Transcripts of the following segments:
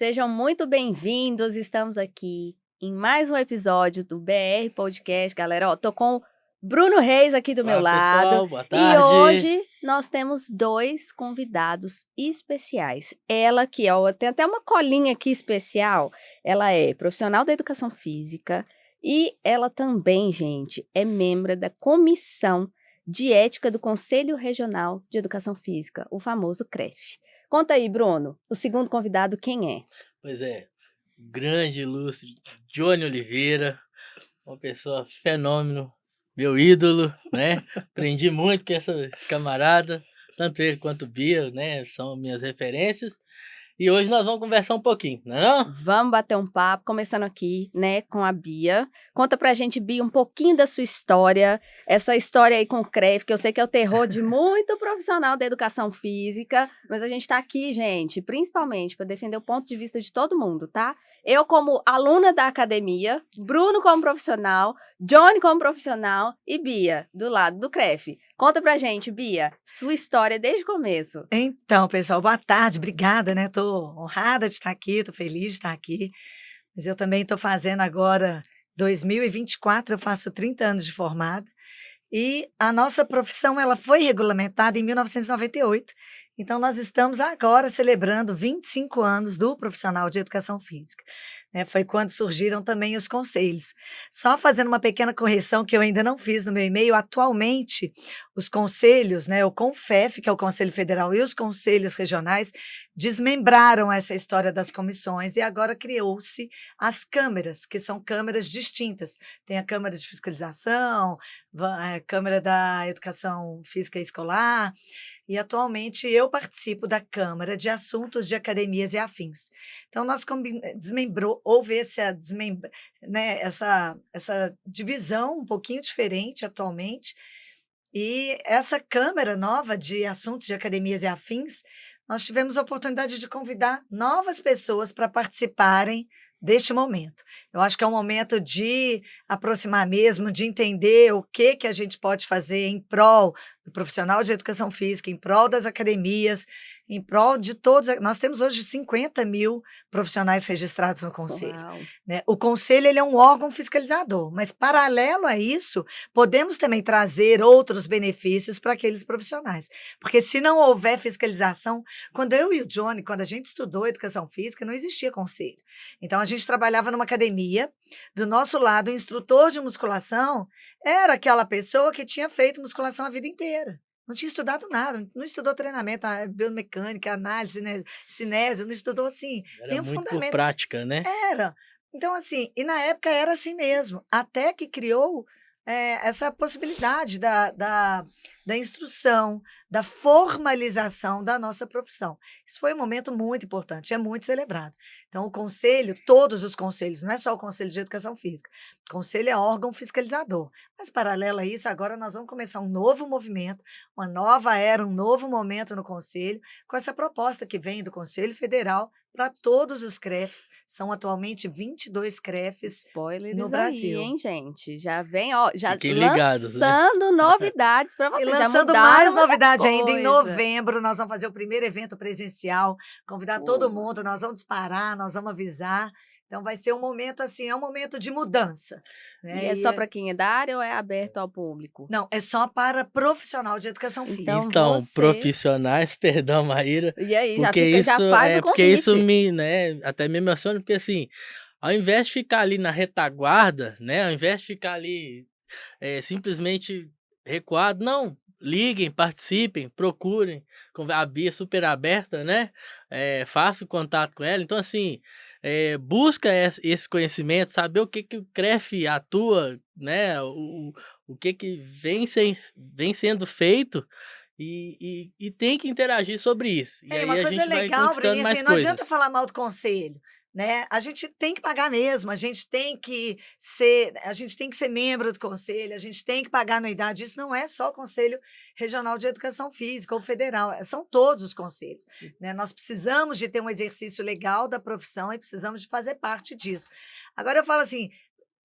Sejam muito bem-vindos. Estamos aqui em mais um episódio do BR Podcast. Galera, ó, tô com o Bruno Reis aqui do meu Olá, lado. pessoal, boa E tarde. hoje nós temos dois convidados especiais. Ela que, ó, tem até uma colinha aqui especial. Ela é profissional da educação física e ela também, gente, é membro da Comissão de Ética do Conselho Regional de Educação Física, o famoso CREF. Conta aí, Bruno, o segundo convidado, quem é? Pois é, grande, ilustre Johnny Oliveira, uma pessoa fenômeno, meu ídolo, né? Aprendi muito com esse camarada, tanto ele quanto o Bia, né? São minhas referências. E hoje nós vamos conversar um pouquinho, não é não? Vamos bater um papo, começando aqui, né, com a Bia. Conta pra gente, Bia, um pouquinho da sua história, essa história aí com o CREF, que eu sei que é o terror de muito profissional da educação física, mas a gente tá aqui, gente, principalmente para defender o ponto de vista de todo mundo, tá? Eu como aluna da academia, Bruno como profissional, Johnny como profissional e Bia, do lado do CREF. Conta pra gente, Bia, sua história desde o começo. Então, pessoal, boa tarde, obrigada, né? Tô honrada de estar aqui, tô feliz de estar aqui. Mas eu também tô fazendo agora, 2024, eu faço 30 anos de formada. E a nossa profissão, ela foi regulamentada em 1998. Então, nós estamos agora celebrando 25 anos do profissional de educação física, né? Foi quando surgiram também os conselhos. Só fazendo uma pequena correção que eu ainda não fiz no meu e-mail, atualmente, os conselhos, né, o CONFEF, que é o Conselho Federal, e os conselhos regionais, desmembraram essa história das comissões e agora criou-se as câmeras, que são câmeras distintas. Tem a Câmara de Fiscalização, a Câmara da Educação Física Escolar, e atualmente eu participo da Câmara de Assuntos de Academias e Afins. Então, nós desmembrou, houve né, essa divisão um pouquinho diferente atualmente, e essa Câmara nova de Assuntos de Academias e Afins, nós tivemos a oportunidade de convidar novas pessoas para participarem deste momento. Eu acho que é um momento de aproximar mesmo, de entender o que a gente pode fazer em prol do profissional de educação física, em prol das academias, em prol de todos. Nós temos hoje 50 mil profissionais registrados no Conselho, Uau! né? O Conselho, ele é um órgão fiscalizador, mas paralelo a isso, podemos também trazer outros benefícios para aqueles profissionais, porque se não houver fiscalização, quando eu e o Johnny, quando a gente estudou educação física, não existia conselho. Então, a gente trabalhava numa academia, do nosso lado, o instrutor de musculação era aquela pessoa que tinha feito musculação a vida inteira. Não tinha estudado nada, não estudou treinamento, biomecânica, análise, né, cinésio, não estudou assim, Era nenhum muito por fundamento. prática, né? Era. Então, assim, e na época era assim mesmo, até que criou essa possibilidade da instrução, da formalização da nossa profissão. Isso foi um momento muito importante, é muito celebrado. Então, o conselho, todos os conselhos, não é só o Conselho de Educação Física, o conselho é órgão fiscalizador. Mas, paralelo a isso, agora nós vamos começar um novo movimento, uma nova era, um novo momento no conselho, com essa proposta que vem do Conselho Federal para todos os CREFs. São atualmente 22 CREFs no Spoilers aí, Brasil. hein, gente? Já vem, ó, já Fiquem ligados, né? lançando novidades para E vocês, já lançando mudaram mais muita novidade ainda, em coisa. novembro nós vamos fazer o primeiro evento presencial, convidar todo Boa. mundo, nós vamos disparar, nós vamos avisar. Então vai ser um momento assim, é um momento de mudança, E né? é só para quem é da área ou é aberto ao público? Não, é só para profissional de educação Então física. Então, você profissionais, perdão, Maíra, e aí, já porque fica, já faz o isso convite. me, né, até me emociona, porque assim, ao invés de ficar ali na retaguarda, né, ao invés de ficar ali simplesmente recuado, não, liguem, participem, procurem, a Bia é super aberta, né, faça o contato com ela, então assim, busca esse conhecimento, saber o que que o CREF atua, né, o que que vem sendo feito, e tem que interagir sobre isso, e É, aí uma a coisa gente vai legal, conquistando Breninha, assim, mais não adianta coisas. falar mal do conselho, né? A gente tem que pagar mesmo, a gente tem que ser membro do conselho, a gente tem que pagar anuidade. Isso não é só o Conselho Regional de Educação Física ou federal, são todos os conselhos, né? Nós precisamos de ter um exercício legal da profissão e precisamos de fazer parte disso. Agora eu falo assim,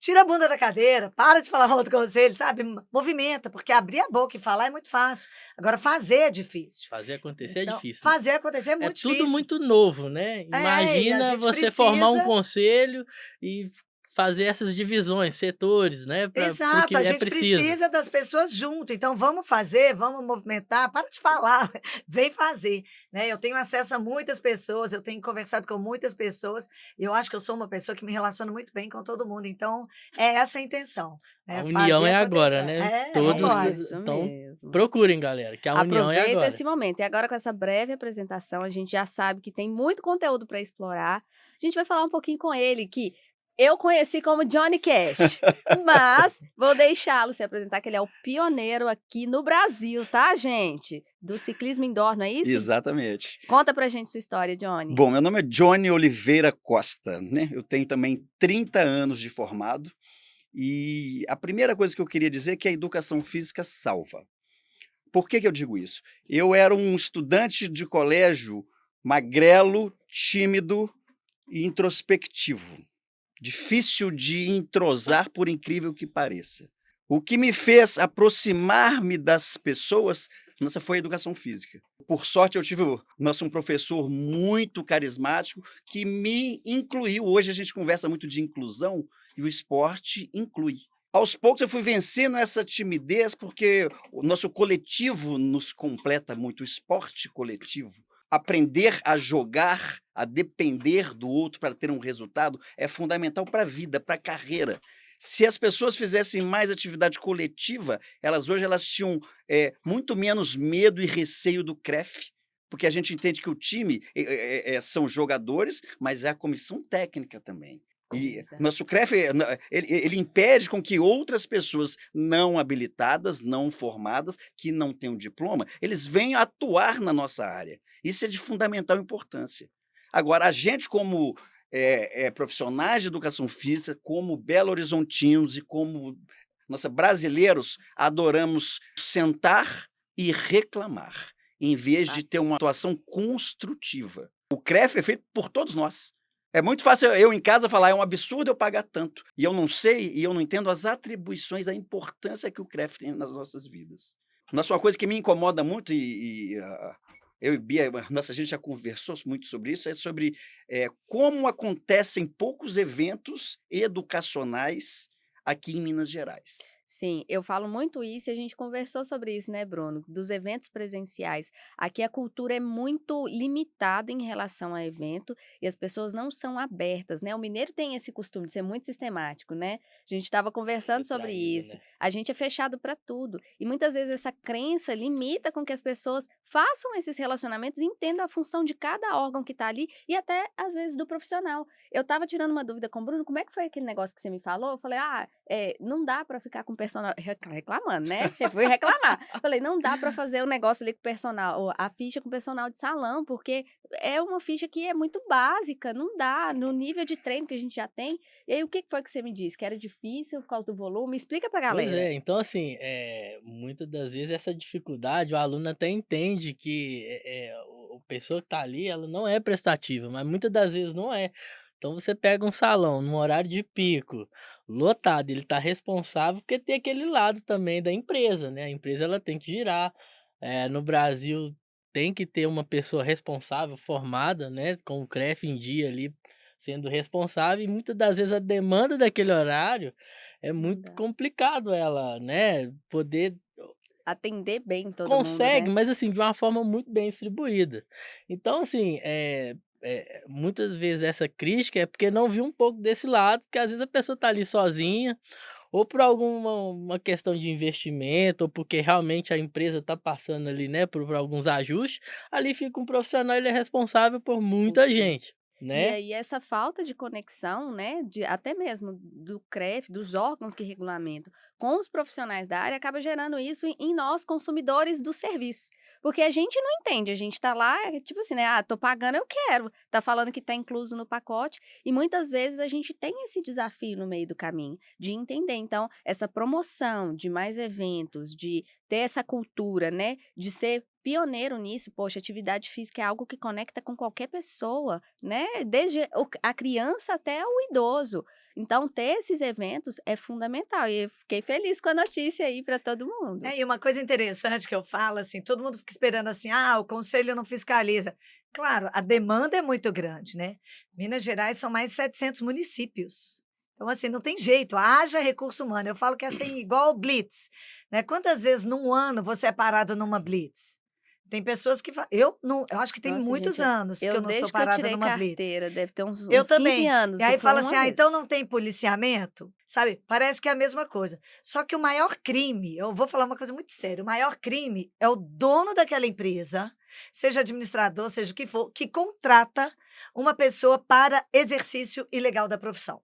Tira a bunda da cadeira, para de falar mal do conselho, sabe? Movimenta, porque abrir a boca e falar é muito fácil. Agora, fazer é difícil. Fazer acontecer é Então, difícil, né? fazer acontecer é É muito tudo difícil. muito novo, né? E a Imagina gente você formar um precisa. conselho e fazer essas divisões, setores, né? Para o Exato, que a é gente preciso. precisa das pessoas junto, então vamos fazer, vamos movimentar, para de falar, vem fazer, né? Eu tenho acesso a muitas pessoas, eu tenho conversado com muitas pessoas, e eu acho que eu sou uma pessoa que me relaciona muito bem com todo mundo, então é essa a intenção, A né? união Fazer é agora, acontecer. né? É É Todos, agora. isso então, mesmo. procurem, galera, que a união é Aproveita agora. esse momento. E agora, com essa breve apresentação, a gente já sabe que tem muito conteúdo para explorar. A gente vai falar um pouquinho com ele, que eu conheci como Johnny Cash, mas vou deixá-lo se apresentar, que ele é o pioneiro aqui no Brasil, tá, gente? Do ciclismo indoor, não é isso? Exatamente. Conta pra gente sua história, Johnny. Bom, meu nome é Johnny Oliveira Costa, né? Eu tenho também 30 anos de formado e a primeira coisa que eu queria dizer é que a educação física salva. Por que que eu digo isso? Eu era um estudante de colégio magrelo, tímido e introspectivo. Difícil de entrosar, por incrível que pareça. O que me fez aproximar-me das pessoas, nossa, foi a educação física. Por sorte, eu tive um professor muito carismático que me incluiu. Hoje a gente conversa muito de inclusão e o esporte inclui. Aos poucos eu fui vencendo essa timidez, porque o nosso coletivo nos completa muito, o esporte coletivo. Aprender a jogar, a depender do outro para ter um resultado é fundamental para a vida, para a carreira. Se as pessoas fizessem mais atividade coletiva, elas tinham muito menos medo e receio do CREF, porque a gente entende que o time são jogadores, mas é a comissão técnica também. E Exato. nosso CREF, ele impede com que outras pessoas não habilitadas, não formadas, que não têm um diploma, eles venham atuar na nossa área. Isso é de fundamental importância. Agora, a gente, como profissionais de educação física, como belo-horizontinos e como brasileiros, adoramos sentar e reclamar, em vez de ter uma atuação construtiva. O CREF é feito por todos nós. É muito fácil eu em casa falar, é um absurdo eu pagar tanto. E eu não sei, e eu não entendo as atribuições, a importância que o CREF tem nas nossas vidas. Nossa, uma coisa que me incomoda muito, eu e Bia, nossa, a gente já conversou muito sobre isso, é sobre como acontecem poucos eventos educacionais aqui em Minas Gerais. Sim, eu falo muito isso e a gente conversou sobre isso, né, Bruno? Dos eventos presenciais. Aqui a cultura é muito limitada em relação a evento e as pessoas não são abertas, né? O mineiro tem esse costume de ser muito sistemático, né? A gente estava conversando sobre Retraído, isso. né? A gente é fechado para tudo. E muitas vezes essa crença limita com que as pessoas façam esses relacionamentos e entendam a função de cada órgão que está ali e até, às vezes, do profissional. Eu estava tirando uma dúvida com o Bruno, como é que foi aquele negócio que você me falou? Eu falei, não dá para ficar com personal reclamando, né? Eu fui reclamar. Falei, não dá para fazer o negócio ali com o personal, a ficha com o personal de salão, porque é uma ficha que é muito básica, não dá, no nível de treino que a gente já tem. E aí, o que foi que você me disse? Que era difícil por causa do volume? Explica pra Pois galera. é, então assim, muitas das vezes essa dificuldade, o aluno até entende que a pessoa que está ali, ela não é prestativa, mas muitas das vezes não é. Então você pega um salão num horário de pico, lotado, ele está responsável porque tem aquele lado também da empresa, né? A empresa ela tem que girar. No Brasil tem que ter uma pessoa responsável, formada, né? Com o CREF em dia ali, sendo responsável, e muitas das vezes a demanda daquele horário é Não muito dá. complicado ela, né, poder Atender bem todo mundo, consegue, né? mas assim, de uma forma muito bem distribuída. Então assim, muitas vezes essa crítica é porque não viu um pouco desse lado, porque às vezes a pessoa está ali sozinha, ou por alguma uma questão de investimento, ou porque realmente a empresa está passando ali, né, por alguns ajustes, ali fica um profissional, ele é responsável por muita Muito. gente, E né. aí essa falta de conexão, né, até mesmo do CREF, dos órgãos que regulamentam, com os profissionais da área, acaba gerando isso em nós, consumidores do serviço. Porque a gente não entende, a gente tá lá, tipo assim, né, tô pagando, eu quero, tá falando que tá incluso no pacote, e muitas vezes a gente tem esse desafio no meio do caminho, de entender. Então, essa promoção de mais eventos, de ter essa cultura, né, de ser pioneiro nisso, poxa, atividade física é algo que conecta com qualquer pessoa, né, desde a criança até o idoso. Então, ter esses eventos é fundamental. E eu fiquei feliz com a notícia aí para todo mundo. E uma coisa interessante que eu falo, assim, todo mundo fica esperando assim, o conselho não fiscaliza. Claro, a demanda é muito grande, né? Minas Gerais são mais de 700 municípios. Então, assim, não tem jeito, haja recurso humano. Eu falo que é assim, igual o Blitz, né? Quantas vezes num ano você é parado numa Blitz? Tem pessoas que falam, eu não, eu acho que tem Nossa, muitos gente, anos que eu não sou desde que eu parada tirei numa Blitz. carteira, deve ter Eu uns 15 também. anos. E aí foi fala uma assim, vez. então não tem policiamento? Sabe? Parece que é a mesma coisa. Só que o maior crime, eu vou falar uma coisa muito séria, o maior crime é o dono daquela empresa, seja administrador, seja o que for, que contrata uma pessoa para exercício ilegal da profissão.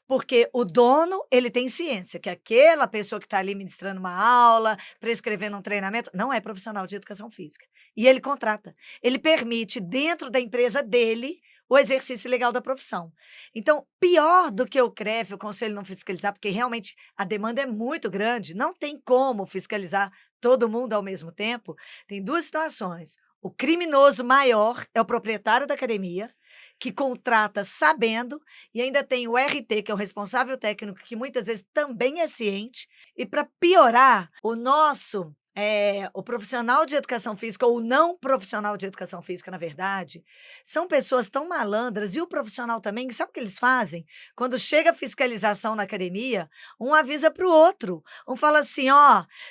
Porque o dono, ele tem ciência que aquela pessoa que está ali ministrando uma aula, prescrevendo um treinamento, não é profissional de educação física. E ele contrata. Ele permite, dentro da empresa dele, o exercício legal da profissão. Então, pior do que o CREF, o Conselho não fiscalizar, porque realmente a demanda é muito grande, não tem como fiscalizar todo mundo ao mesmo tempo. Tem duas situações. O criminoso maior é o proprietário da academia, que contrata sabendo, e ainda tem o RT, que é o responsável técnico, que muitas vezes também é ciente. E para piorar, o profissional de educação física, ou não profissional de educação física, na verdade, são pessoas tão malandras, e o profissional também, sabe o que eles fazem? Quando chega a fiscalização na academia, um avisa para o outro. Um fala assim,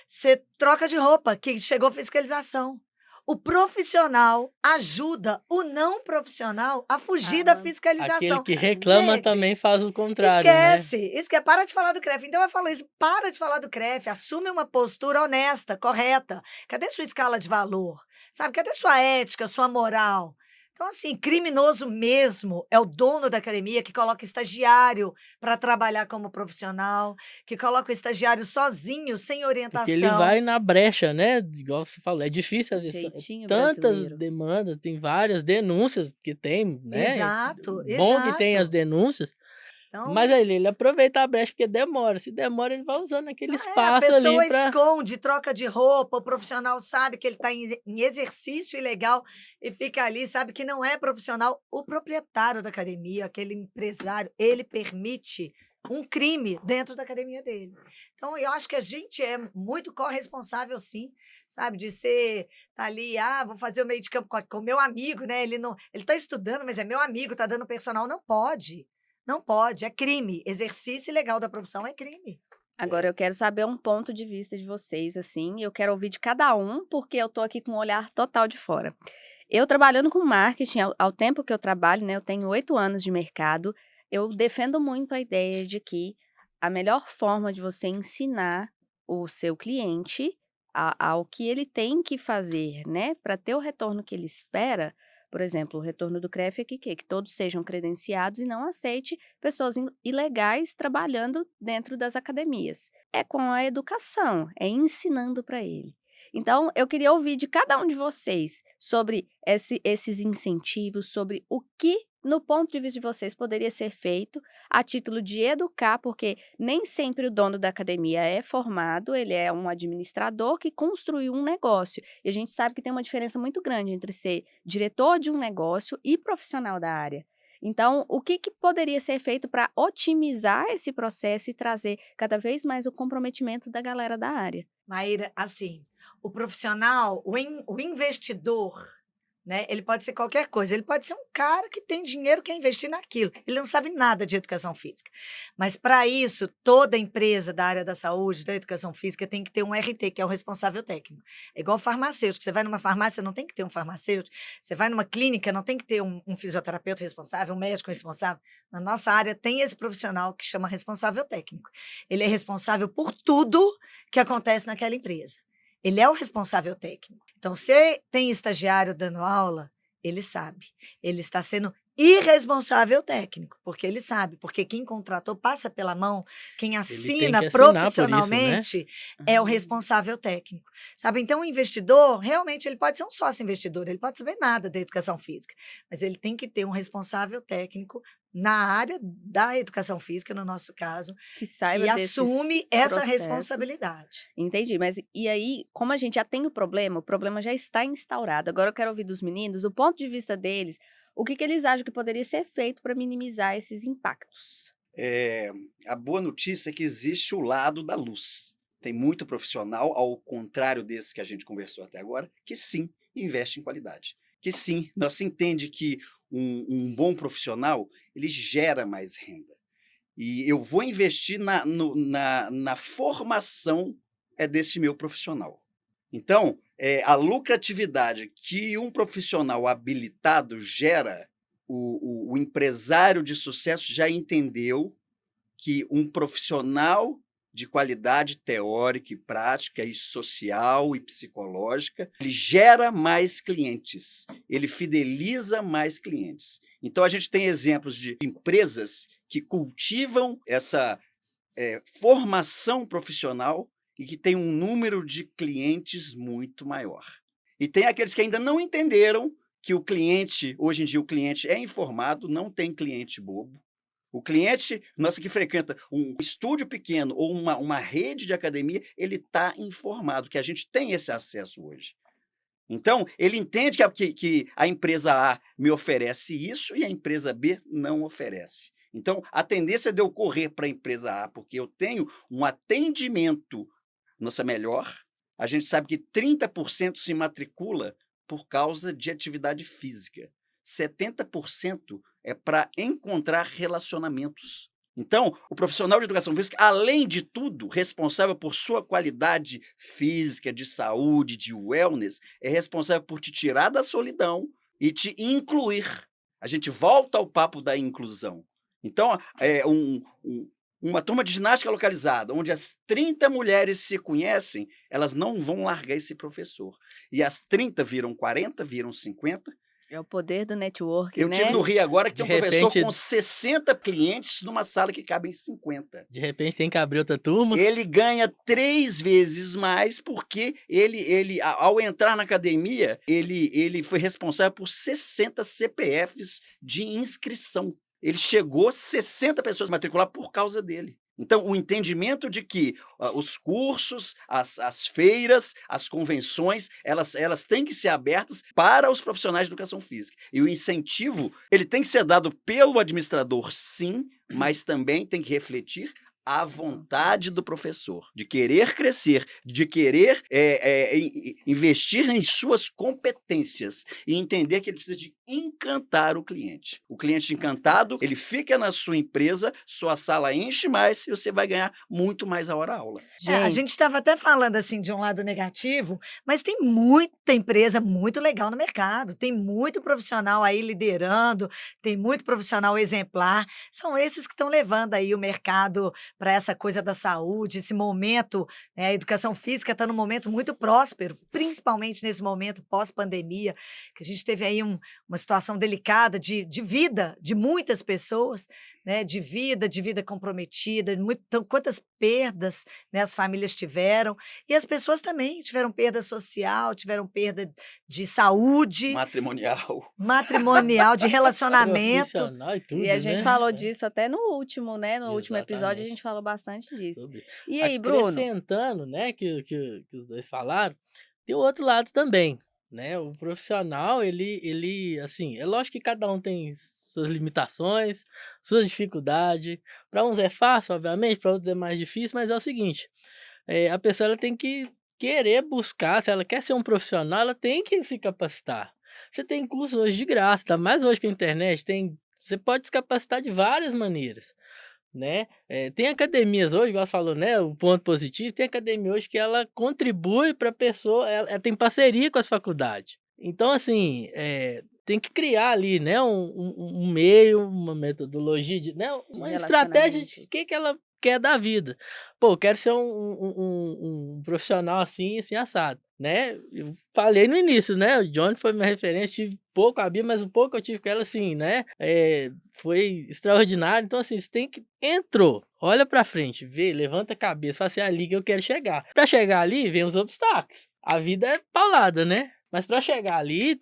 você troca de roupa, que chegou a fiscalização. O profissional ajuda o não profissional a fugir da Ah, Aquele fiscalização. que reclama Gente, também faz o contrário, né? para de falar do CREF. Então eu falo isso, para de falar do CREF, assume uma postura honesta, correta. Cadê sua escala de valor? Sabe, cadê sua ética, sua moral? Então, assim, criminoso mesmo é o dono da academia que coloca estagiário para trabalhar como profissional, que coloca o estagiário sozinho, sem Porque ele orientação. vai na brecha, né? Igual você falou, é difícil às vezes, jeitinho tantas brasileiro. demandas, tem várias denúncias que tem, né? Exato, Bom que tem as exato. denúncias, Então, mas aí ele aproveita a brecha porque demora. Se demora, ele vai usando aquele a espaço ali pessoa para. esconde, troca de roupa, o profissional sabe que ele está em exercício ilegal e fica ali, sabe que não é profissional. O proprietário da academia, aquele empresário, ele permite um crime dentro da academia dele. Então, eu acho que a gente é muito corresponsável, sim, sabe, de ser tá ali, vou fazer o meio de campo com o meu amigo, né? Ele não, ele está estudando, mas é meu amigo, está dando personal. Não pode. Não pode, é crime. Exercício ilegal da profissão é crime. Agora eu quero saber um ponto de vista de vocês, assim, eu quero ouvir de cada um, porque eu tô aqui com um olhar total de fora. Eu trabalhando com marketing, ao tempo que eu trabalho, né, eu tenho 8 anos de mercado, eu defendo muito a ideia de que a melhor forma de você ensinar o seu cliente ao que ele tem que fazer, né, para ter o retorno que ele espera. Por exemplo, o retorno do CREF é que todos sejam credenciados e não aceite pessoas ilegais trabalhando dentro das academias. É com a educação, é ensinando para ele. Então, eu queria ouvir de cada um de vocês sobre esses incentivos, sobre o que, no ponto de vista de vocês, poderia ser feito a título de educar, porque nem sempre o dono da academia é formado, ele é um administrador que construiu um negócio. E a gente sabe que tem uma diferença muito grande entre ser diretor de um negócio e profissional da área. Então, o que poderia ser feito para otimizar esse processo e trazer cada vez mais o comprometimento da galera da área? Maíra, assim, o profissional, o investidor, né? Ele pode ser qualquer coisa. Ele pode ser um cara que tem dinheiro, quer investir naquilo. Ele não sabe nada de educação física. Mas, para isso, toda empresa da área da saúde, da educação física, tem que ter um RT, que é o responsável técnico. É igual farmacêutico. Você vai numa farmácia, não tem que ter um farmacêutico. Você vai numa clínica, não tem que ter um fisioterapeuta responsável, um médico responsável. Na nossa área, tem esse profissional que chama responsável técnico. Ele é responsável por tudo que acontece naquela empresa. Ele é o responsável técnico. Então, se tem estagiário dando aula, ele sabe. Ele está sendo irresponsável técnico, porque ele sabe, porque quem contratou passa pela mão, quem Ele tem assina que assinar por isso, né? profissionalmente é o responsável técnico, sabe? Então, o investidor, realmente, ele pode ser um sócio investidor, ele pode saber nada da educação física, mas ele tem que ter um responsável técnico na área da educação física, no nosso caso, Que saiba que desses assume essa processos. responsabilidade. Entendi, mas e aí, como a gente já tem o problema já está instaurado. Agora eu quero ouvir dos meninos, do ponto de vista deles, o que eles acham que poderia ser feito para minimizar esses impactos? A boa notícia é que existe o lado da luz. Tem muito profissional, ao contrário desse que a gente conversou até agora, que sim, investe em qualidade. Que sim, nós entende que um bom profissional, ele gera mais renda. E eu vou investir na formação desse meu profissional. Então, a lucratividade que um profissional habilitado gera, o empresário de sucesso já entendeu que um profissional de qualidade teórica e prática e social e psicológica, ele gera mais clientes, ele fideliza mais clientes. Então, a gente tem exemplos de empresas que cultivam essa formação profissional e que tem um número de clientes muito maior. E tem aqueles que ainda não entenderam que o cliente, hoje em dia o cliente é informado, não tem cliente bobo. O cliente, nossa, que frequenta um estúdio pequeno ou uma rede de academia, ele está informado, que a gente tem esse acesso hoje. Então, ele entende que a empresa A me oferece isso e a empresa B não oferece. Então, a tendência de eu correr para a empresa A, porque eu tenho um atendimento, nossa, melhor, a gente sabe que 30% se matricula por causa de atividade física. 70% é para encontrar relacionamentos. Então, o profissional de educação física, além de tudo, responsável por sua qualidade física, de saúde, de wellness, é responsável por te tirar da solidão e te incluir. A gente volta ao papo da inclusão. Então, uma turma de ginástica localizada, onde as 30 mulheres se conhecem, elas não vão largar esse professor. E as 30 viram 40, viram 50. É o poder do network, Eu né? tive no Rio agora que tem um De professor repente- com 60 clientes numa sala que cabem 50. De repente tem que abrir outra turma. Ele ganha 3 vezes mais porque ao entrar na academia, ele foi responsável por 60 CPFs de inscrição. Ele chegou a 60 pessoas a matricular por causa dele. Então, o entendimento de que os cursos, as feiras, as convenções, elas têm que ser abertas para os profissionais de educação física. E o incentivo, ele tem que ser dado pelo administrador, sim, mas também tem que refletir a vontade do professor, de querer crescer, de querer investir em suas competências e entender que ele precisa de encantar o cliente. O cliente encantado, ele fica na sua empresa, sua sala enche mais e você vai ganhar muito mais a hora-aula. A gente estava até falando assim de um lado negativo, mas tem muita empresa muito legal no mercado, tem muito profissional aí liderando, tem muito profissional exemplar. São esses que estão levando aí o mercado para essa coisa da saúde, esse momento, né, a educação física está num momento muito próspero, principalmente nesse momento pós-pandemia, que a gente teve aí uma situação delicada de vida de muitas pessoas, né, de vida comprometida, então, quantas perdas, né, as famílias tiveram, e as pessoas também tiveram perda social, tiveram perda de saúde, matrimonial, de relacionamento. Profissional e tudo, E a gente né? falou disso até no último, né? No último episódio a Exatamente. gente falou bastante disso. Tudo. E aí, Bruno? Acrescentando, né, que os dois falaram, tem o outro lado também, né? O profissional, ele, assim, é lógico que cada um tem suas limitações, suas dificuldades. Para uns é fácil, obviamente, para outros é mais difícil, mas é o seguinte, a pessoa ela tem que querer buscar, se ela quer ser um profissional, ela tem que se capacitar. Você tem cursos hoje de graça, tá? Mais hoje com a internet, você pode se capacitar de várias maneiras, né? Tem academias hoje, igual você falou, né? O ponto positivo, tem academia hoje que ela contribui para a pessoa, ela tem parceria com as faculdades. Então, assim, tem que criar ali, né? Um meio, uma metodologia, né? Uma estratégia de que ela quer da vida. Pô, eu quero ser um profissional assim, assim, assado, né? Eu falei no início, né? O Johnny foi minha referência, tive pouco a Bia, mas o pouco que eu tive com ela, assim, né? Foi extraordinário. Então, assim, você tem que... Entrou, olha pra frente, vê, levanta a cabeça, fala assim, ali que eu quero chegar. Pra chegar ali, vem os obstáculos. A vida é paulada, né? Mas pra chegar ali,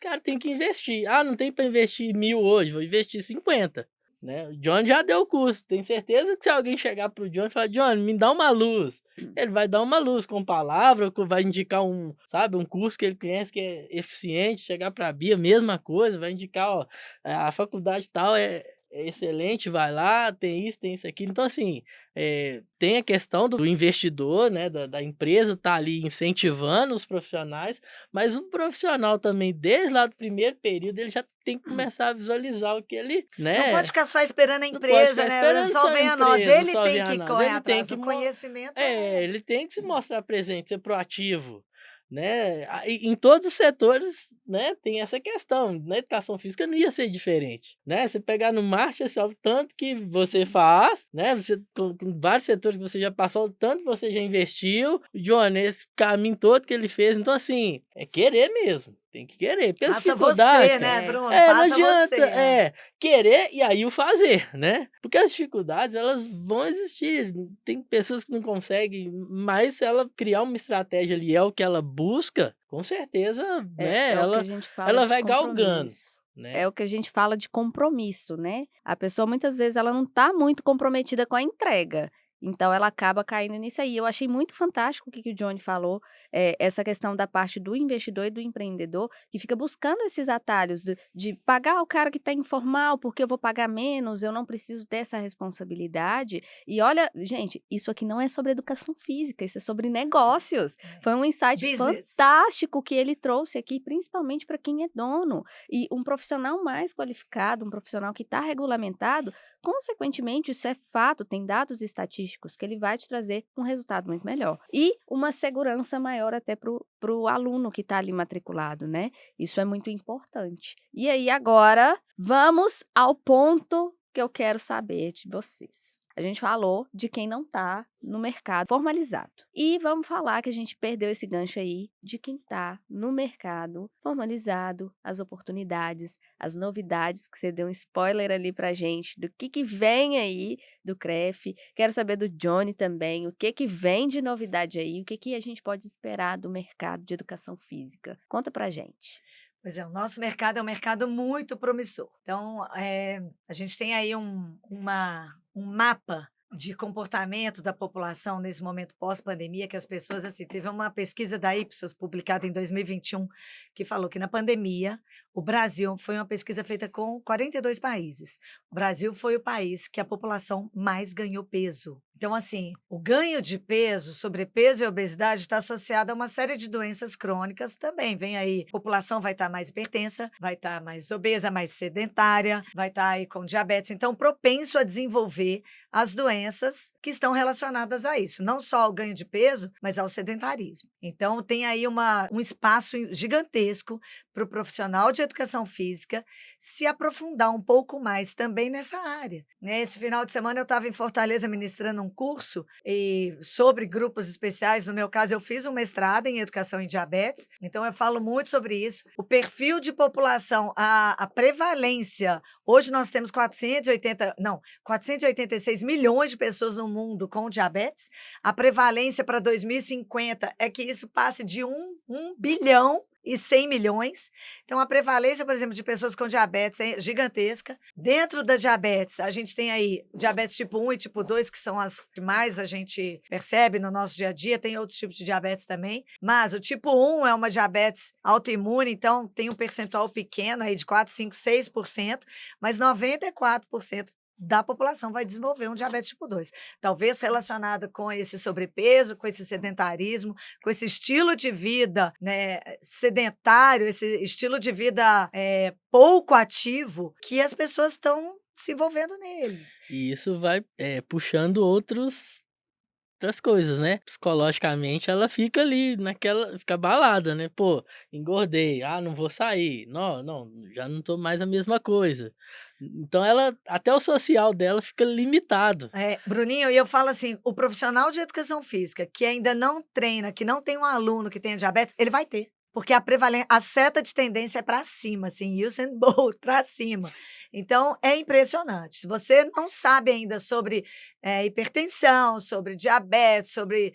cara, tem que investir. Ah, não tem pra investir 1.000 hoje, vou investir 50. Né? O John já deu o curso. Tenho certeza que se alguém chegar pro John e falar, John, me dá uma luz, ele vai dar uma luz com palavra, vai indicar um curso que ele conhece que é eficiente. Chegar pra Bia, mesma coisa, vai indicar, ó, a faculdade tal é é excelente, vai lá, tem isso, aquilo. Então, assim, tem a questão do investidor, né, da empresa tá ali incentivando os profissionais, mas o profissional também, desde lá do primeiro período, ele já tem que começar a visualizar o que ele, Não pode né, ficar só esperando a não pode empresa, ficar né? esperando Só só a vem a nós. empresa, Ele só tem vir a que nós. correr Ele tem atrás. que O conhecimento é. ele tem que se mostrar presente, ser proativo, né? Em todos os setores, né, tem essa questão. Na educação física não ia ser diferente, né? Você pegar no marketing, assim, ó, o tanto que você faz, né? Você com vários setores que você já passou, o tanto que você já investiu, o Johnny, esse caminho todo que ele fez. Então, assim, é querer mesmo. Tem que querer, porque as Faça dificuldades, você, cara, né, É, Bruno? não Faça adianta, você. É. querer e aí o fazer, né? Porque as dificuldades, elas vão existir. Tem pessoas que não conseguem, mas se ela criar uma estratégia ali, é o que ela busca, com certeza, né, é o que a gente fala ela de vai galgando, compromisso. né? É o que a gente fala de compromisso, né? A pessoa muitas vezes ela não está muito comprometida com a entrega. Então ela acaba caindo nisso aí. Eu achei muito fantástico o que o Johnny falou, essa questão da parte do investidor e do empreendedor, que fica buscando esses atalhos de pagar o cara que está informal, porque eu vou pagar menos, eu não preciso ter essa responsabilidade. E olha, gente, isso aqui não é sobre educação física, isso é sobre negócios. Foi um insight Business. fantástico que ele trouxe aqui, principalmente para quem é dono. E um profissional mais qualificado, um profissional que está regulamentado, consequentemente, isso é fato, tem dados estatísticos que ele vai te trazer um resultado muito melhor. E uma segurança maior até para o aluno que está ali matriculado, né? Isso é muito importante. E aí, agora, vamos ao ponto que eu quero saber de vocês. A gente falou de quem não está no mercado formalizado. E vamos falar que a gente perdeu esse gancho aí de quem está no mercado formalizado, as oportunidades, as novidades, que você deu um spoiler ali pra gente, do que vem aí do CREF. Quero saber do Johnny também, o que vem de novidade aí, o que a gente pode esperar do mercado de educação física. Conta pra gente. Pois é, o nosso mercado é um mercado muito promissor. Então, a gente tem aí um mapa de comportamento da população nesse momento pós-pandemia, que as pessoas, assim, teve uma pesquisa da Ipsos, publicada em 2021, que falou que na pandemia, o Brasil foi uma pesquisa feita com 42 países. O Brasil foi o país que a população mais ganhou peso. Então, assim, o ganho de peso, sobrepeso e obesidade está associado a uma série de doenças crônicas também. Vem aí, a população vai estar mais hipertensa, vai estar mais obesa, mais sedentária, vai estar aí com diabetes. Então, propenso a desenvolver as doenças que estão relacionadas a isso. Não só ao ganho de peso, mas ao sedentarismo. Então, tem aí um espaço gigantesco para o profissional de educação física se aprofundar um pouco mais também nessa área, né? Esse final de semana eu estava em Fortaleza ministrando um curso sobre grupos especiais. No meu caso, eu fiz um mestrado em educação em diabetes, então eu falo muito sobre isso. O perfil de população, a prevalência. Hoje nós temos 486 milhões de pessoas no mundo com diabetes. A prevalência para 2050 é que isso passe de 1 bilhão e 100 milhões. Então, a prevalência, por exemplo, de pessoas com diabetes é gigantesca. Dentro da diabetes, a gente tem aí diabetes tipo 1 e tipo 2, que são as que mais a gente percebe no nosso dia a dia. Tem outros tipos de diabetes também. Mas o tipo 1 é uma diabetes autoimune, então tem um percentual pequeno aí de 4, 5, 6%, mas 94% da população vai desenvolver um diabetes tipo 2. Talvez relacionado com esse sobrepeso, com esse sedentarismo, com esse estilo de vida, né, sedentário, esse estilo de vida pouco ativo, que as pessoas estão se envolvendo nele. E isso vai puxando outras coisas, né? Psicologicamente ela fica ali fica abalada, né? Pô, engordei, não vou sair, não, já não tô mais a mesma coisa. Então ela, até o social dela fica limitado. Bruninho, e eu falo assim, o profissional de educação física que ainda não treina, que não tem um aluno que tenha diabetes, ele vai ter. Porque a seta de tendência é para cima, assim, Usain Bolt, para cima. Então, é impressionante. Se você não sabe ainda sobre hipertensão, sobre diabetes, sobre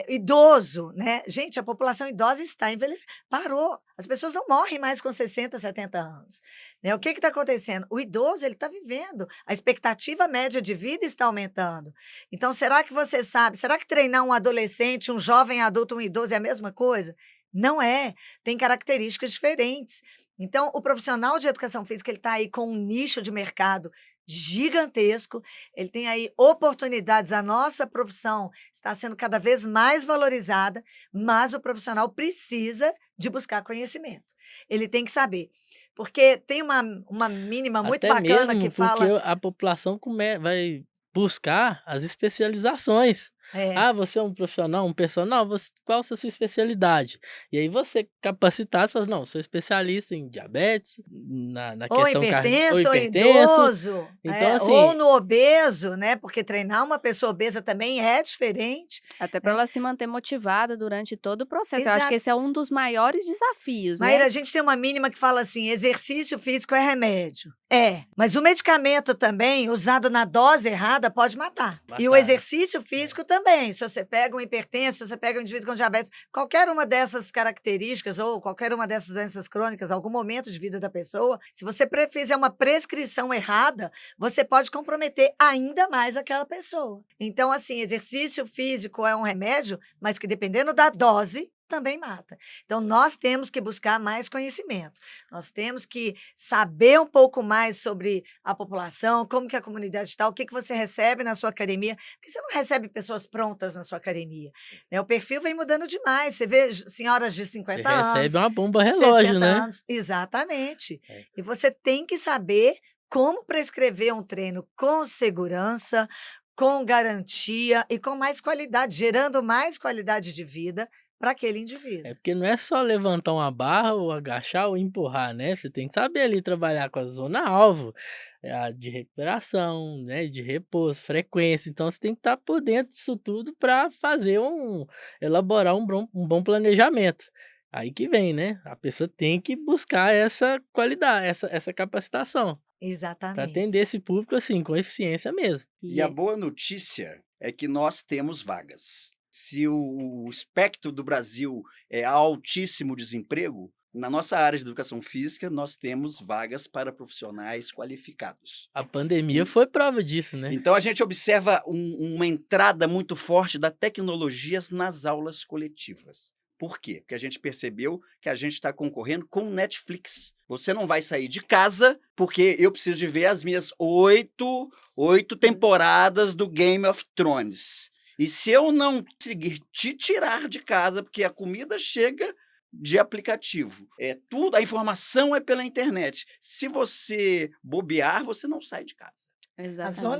idoso, né? Gente, a população idosa está envelhecendo. Parou. As pessoas não morrem mais com 60, 70 anos. Né? O que está acontecendo? O idoso, ele está vivendo. A expectativa média de vida está aumentando. Então, será que você sabe? Será que treinar um adolescente, um jovem adulto, um idoso é a mesma coisa? Não é, tem características diferentes. Então, o profissional de educação física, ele está aí com um nicho de mercado gigantesco, ele tem aí oportunidades, a nossa profissão está sendo cada vez mais valorizada, mas o profissional precisa de buscar conhecimento. Ele tem que saber, porque tem uma mínima muito Até bacana que mesmo porque fala... a população vai buscar as especializações. É, Ah, você é um profissional, um personal, qual a sua especialidade? E aí você capacitado, você fala, não, sou especialista em diabetes, na ou questão ou hipertenso, ou hipertenso. idoso, Então, ou assim, no obeso, né? Porque treinar uma pessoa obesa também é diferente. Até para ela se manter motivada durante todo o processo. Eu acho que Exato. esse é um dos maiores desafios, né? Maíra, a gente tem uma mínima que fala assim: exercício físico é remédio. É, mas o medicamento também, usado na dose errada, pode matar. E o Matar, né? exercício físico também. Se você pega um hipertenso, se você pega um indivíduo com diabetes, qualquer uma dessas características ou qualquer uma dessas doenças crônicas, algum momento de vida da pessoa, se você fizer uma prescrição errada, você pode comprometer ainda mais aquela pessoa. Então, assim, exercício físico é um remédio, mas que dependendo da dose, também mata. Então, nós temos que buscar mais conhecimento. Nós temos que saber um pouco mais sobre a população, como que a comunidade está, o que que você recebe na sua academia, porque você não recebe pessoas prontas na sua academia, né? O perfil vem mudando demais. Você vê senhoras de Você 50 anos, recebe uma bomba relógio, 60 né? anos, exatamente. É. E você tem que saber como prescrever um treino com segurança, com garantia e com mais qualidade, gerando mais qualidade de vida para aquele indivíduo. É porque não é só levantar uma barra ou agachar ou empurrar, né? Você tem que saber ali trabalhar com a zona alvo, a de recuperação, né? De repouso, frequência. Então você tem que estar por dentro disso tudo para elaborar um bom planejamento. Aí que vem, né? A pessoa tem que buscar essa qualidade, essa capacitação para atender Exatamente. esse público assim, com eficiência mesmo. E a boa notícia é que nós temos vagas. Se o espectro do Brasil é altíssimo desemprego, na nossa área de educação física, nós temos vagas para profissionais qualificados. A pandemia E- foi prova disso, né? Então, a gente observa uma entrada muito forte da tecnologias nas aulas coletivas. Por quê? Porque a gente percebeu que a gente está concorrendo com Netflix. Você não vai sair de casa porque eu preciso de ver as minhas oito temporadas do Game of Thrones. E se eu não conseguir te tirar de casa, porque a comida chega de aplicativo, tudo, a informação é pela internet. Se você bobear, você não sai de casa. A zona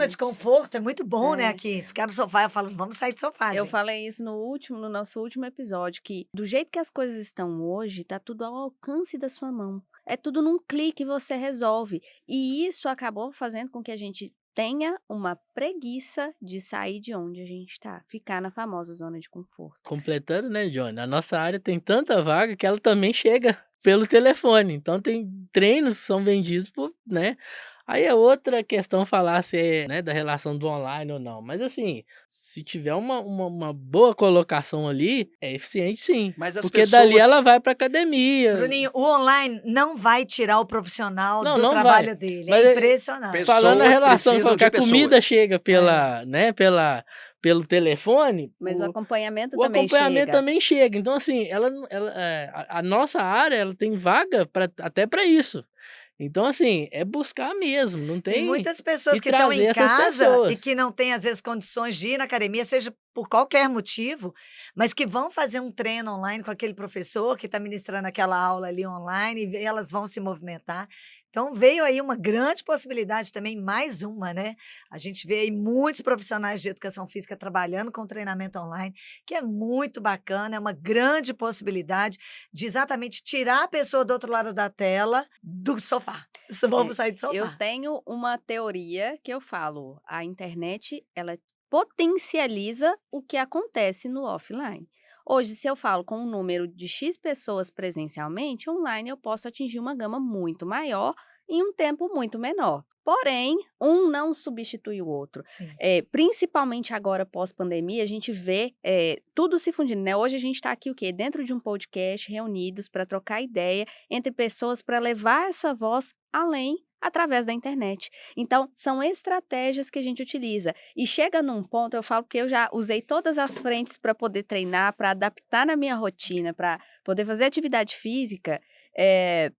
de Exatamente. conforto é muito bom, né, É. aqui. Ficar no sofá, eu falo, vamos sair do sofá, Eu gente. falei isso no nosso último episódio, que do jeito que as coisas estão hoje, tá tudo ao alcance da sua mão. É tudo num clique você resolve. E isso acabou fazendo com que a gente tenha uma preguiça de sair de onde a gente tá, ficar na famosa zona de conforto. Completando, né, Johnny? A nossa área tem tanta vaga que ela também chega pelo telefone. Então tem treinos que são vendidos por, né? Aí é outra questão falar se é, né, da relação do online ou não. Mas assim, se tiver uma boa colocação ali, é eficiente sim. Mas as Porque dali pessoas ela vai pra academia. Bruninho, o online não vai tirar o profissional Não, do não trabalho vai. dele. Mas É é- impressionante. Falando a Pessoas relação precisam com que de a comida pessoas. chega pelo telefone, Mas o acompanhamento o também acompanhamento chega. também chega. Então, assim, a nossa área ela tem vaga até para isso. Então, assim, é buscar mesmo, não Tem tem. muitas pessoas E que estão trazer em essas casa e pessoas. que não têm, às vezes, condições de ir na academia, seja por qualquer motivo, mas que vão fazer um treino online com aquele professor que está ministrando aquela aula ali online e elas vão se movimentar. Então, veio aí uma grande possibilidade também, mais uma, né? A gente vê aí muitos profissionais de educação física trabalhando com treinamento online, que é muito bacana, é uma grande possibilidade de exatamente tirar a pessoa do outro lado da tela do sofá. Vamos sair do Eu sofá. tenho uma teoria que eu falo, a internet, ela potencializa o que acontece no offline. Hoje, se eu falo com um número de X pessoas presencialmente, online eu posso atingir uma gama muito maior em um tempo muito menor. Porém, um não substitui o outro. Sim. Principalmente agora, pós-pandemia, a gente vê tudo se fundindo, né? Hoje a gente está aqui o quê? Dentro de um podcast, reunidos para trocar ideia entre pessoas para levar essa voz além através da internet. Então, são estratégias que a gente utiliza. E chega num ponto, eu falo que eu já usei todas as frentes para poder treinar, para adaptar na minha rotina, para poder fazer atividade física,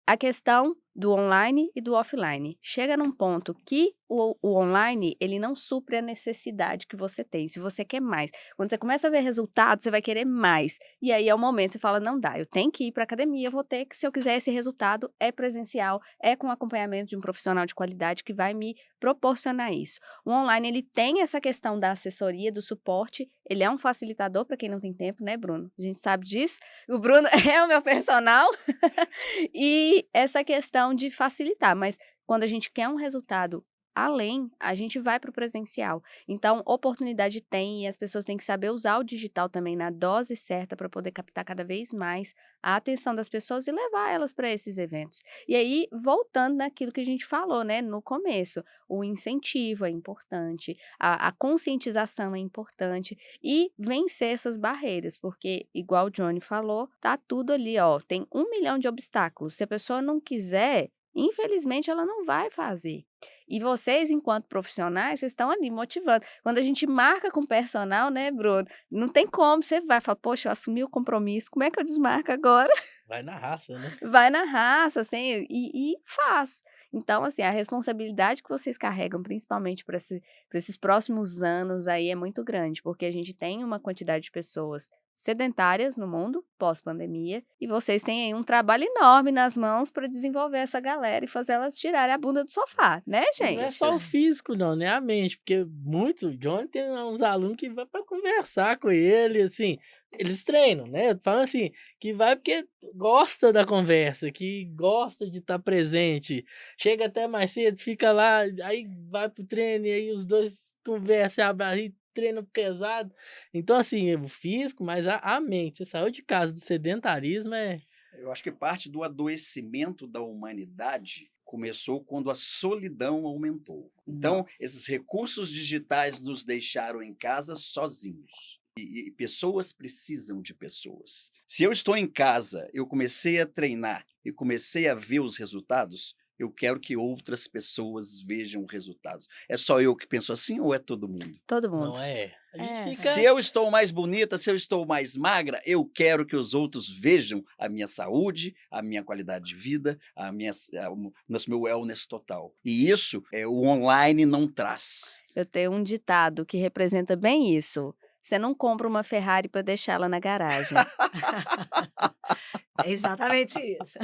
a questão do online e do offline. Chega num ponto que o online, ele não supre a necessidade que você tem, se você quer mais. Quando você começa a ver resultados, você vai querer mais. E aí é o momento, você fala, não dá, eu tenho que ir para academia, eu vou ter que, se eu quiser esse resultado, é presencial, é com acompanhamento de um profissional de qualidade que vai me proporcionar isso. O online, ele tem essa questão da assessoria, do suporte, ele é um facilitador para quem não tem tempo, né, Bruno? A gente sabe disso. O Bruno é o meu personal. E essa questão de facilitar, mas quando a gente quer um resultado além, a gente vai para o presencial. Então, oportunidade tem e as pessoas têm que saber usar o digital também na dose certa para poder captar cada vez mais a atenção das pessoas e levar elas para esses eventos. E aí, voltando naquilo que a gente falou, né, no começo, o incentivo é importante, a conscientização é importante e vencer essas barreiras, porque, igual o Johnny falou, tá tudo ali, ó, tem 1 milhão de obstáculos. Se a pessoa não quiser, infelizmente ela não vai fazer. E vocês, enquanto profissionais, vocês estão ali motivando. Quando a gente marca com o personal, né, Bruno? Não tem como, você vai falar, poxa, eu assumi o compromisso, como é que eu desmarco agora? Vai na raça, né? Vai na raça, assim, e faz. Então, assim, a responsabilidade que vocês carregam, principalmente para esses próximos anos aí, é muito grande, porque a gente tem uma quantidade de pessoas sedentárias no mundo, pós-pandemia, e vocês têm aí um trabalho enorme nas mãos para desenvolver essa galera e fazer elas tirarem a bunda do sofá, né, E não é gente? só o físico não, né, a mente, porque muito o Johnny tem uns alunos que vai para conversar com ele, assim, eles treinam, né, eu tô falando assim, que vai porque gosta da conversa, que gosta de estar presente, chega até mais cedo, fica lá, aí vai pro treino e aí os 2 conversam, abraçam e treino pesado. Então assim, o físico, mas a mente, você saiu de casa do sedentarismo Eu acho que parte do adoecimento da humanidade começou quando a solidão aumentou. Então, esses recursos digitais nos deixaram em casa sozinhos. E pessoas precisam de pessoas. Se eu estou em casa, eu comecei a treinar e comecei a ver os resultados, eu quero que outras pessoas vejam resultados. É só eu que penso assim ou é todo mundo? Todo mundo. não é. A gente É. fica Se eu estou mais bonita, se eu estou mais magra, eu quero que os outros vejam a minha saúde, a minha qualidade de vida, o meu wellness total. E isso o online não traz. Eu tenho um ditado que representa bem isso. Você não compra uma Ferrari para deixá-la na garagem. É exatamente isso.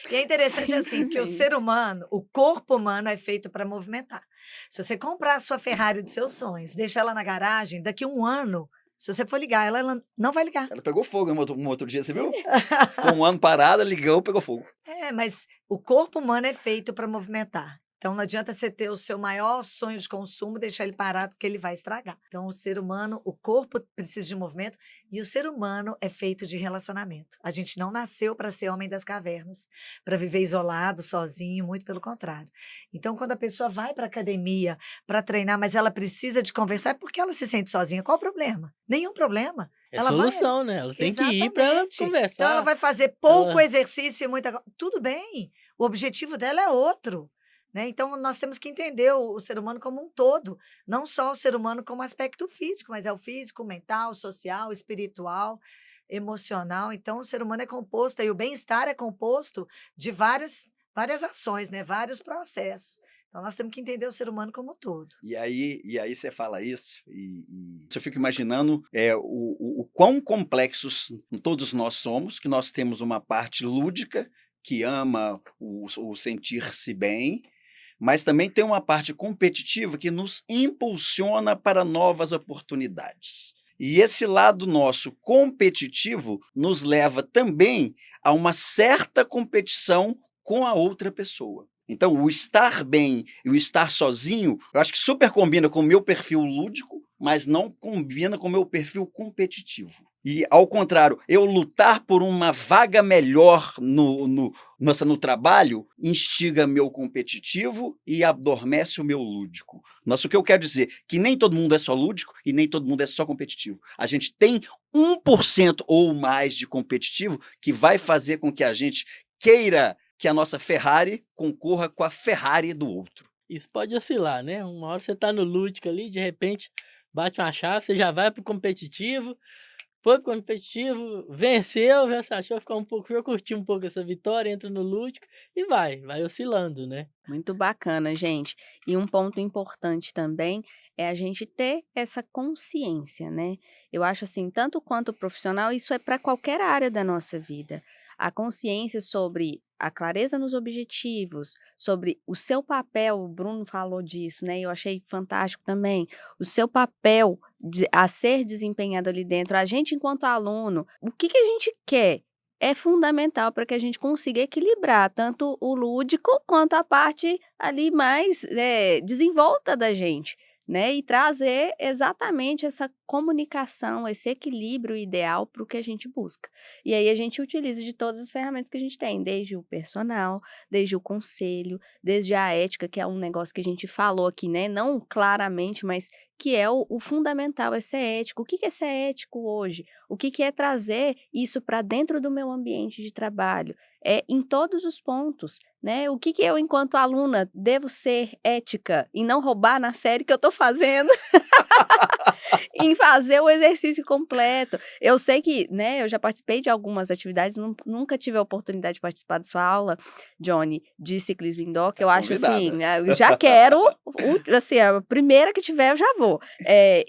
E é interessante assim que o Simplesmente. ser humano, o corpo humano é feito para movimentar. Se você comprar a sua Ferrari dos seus sonhos, deixar ela na garagem, daqui a 1 ano, se você for ligar ela, ela não vai ligar. Ela pegou fogo um outro dia, você viu? Ficou 1 ano parada, ligou, pegou fogo. É, mas o corpo humano é feito para movimentar. Então não adianta você ter o seu maior sonho de consumo, deixar ele parado, porque ele vai estragar. Então o ser humano, o corpo precisa de movimento e o ser humano é feito de relacionamento. A gente não nasceu para ser homem das cavernas, para viver isolado, sozinho, muito pelo contrário. Então quando a pessoa vai para a academia para treinar, mas ela precisa de conversar, é porque ela se sente sozinha. Qual o problema? Nenhum problema. é Ela vai solução, né, ela tem que ir para ela Exatamente. Então ela conversar. vai fazer pouco Ela exercício e muita tudo bem, o objetivo dela é outro, né, então nós temos que entender o ser humano como um todo, não só o ser humano como aspecto físico, mas é o físico, o mental, o social, o espiritual, emocional, então o ser humano é composto e o bem-estar é composto de várias ações, né, vários processos. Então nós temos que entender o ser humano como um todo. E aí você fala isso, e eu fico imaginando o quão complexos todos nós somos, que nós temos uma parte lúdica, que ama o sentir-se bem, mas também tem uma parte competitiva que nos impulsiona para novas oportunidades. E esse lado nosso competitivo nos leva também a uma certa competição com a outra pessoa. Então, o estar bem e o estar sozinho, eu acho que super combina com o meu perfil lúdico, mas não combina com o meu perfil competitivo. E, ao contrário, eu lutar por uma vaga melhor no trabalho instiga meu competitivo e adormece o meu lúdico. Nossa, o que eu quero dizer? Que nem todo mundo é só lúdico e nem todo mundo é só competitivo. A gente tem 1% ou mais de competitivo que vai fazer com que a gente queira que a nossa Ferrari concorra com a Ferrari do outro. Isso pode oscilar, né, uma hora você tá no lúdico ali, de repente bate uma chave, você já vai pro competitivo, foi competitivo, venceu, versátil, ficar um pouco, já curtir um pouco essa vitória, entra no lúdico e vai oscilando, né. Muito bacana, gente. E um ponto importante também é a gente ter essa consciência, né. Eu acho assim, tanto quanto profissional, isso é para qualquer área da nossa vida. A consciência sobre a clareza nos objetivos, sobre o seu papel, o Bruno falou disso, né, e eu achei fantástico também, o seu papel a ser desempenhado ali dentro, a gente enquanto aluno, o que que a gente quer? É fundamental para que a gente consiga equilibrar tanto o lúdico quanto a parte ali mais, desenvolta da gente, né, e trazer exatamente essa comunicação, esse equilíbrio ideal para o que a gente busca. E aí a gente utiliza de todas as ferramentas que a gente tem, desde o personal, desde o conselho, desde a ética, que é um negócio que a gente falou aqui, né, não claramente, mas que é o fundamental, é ser ético. O que que é ser ético hoje? O que que é trazer isso para dentro do meu ambiente de trabalho? É em todos os pontos, né. O que que eu, enquanto aluna, devo ser ética e não roubar na série que eu estou fazendo, em fazer o exercício completo. Eu sei que, né, eu já participei de algumas atividades, nunca tive a oportunidade de participar da sua aula, Johnny, de ciclismo indoor, que eu acho assim, Convidada. eu já quero, assim, a primeira que tiver eu já vou.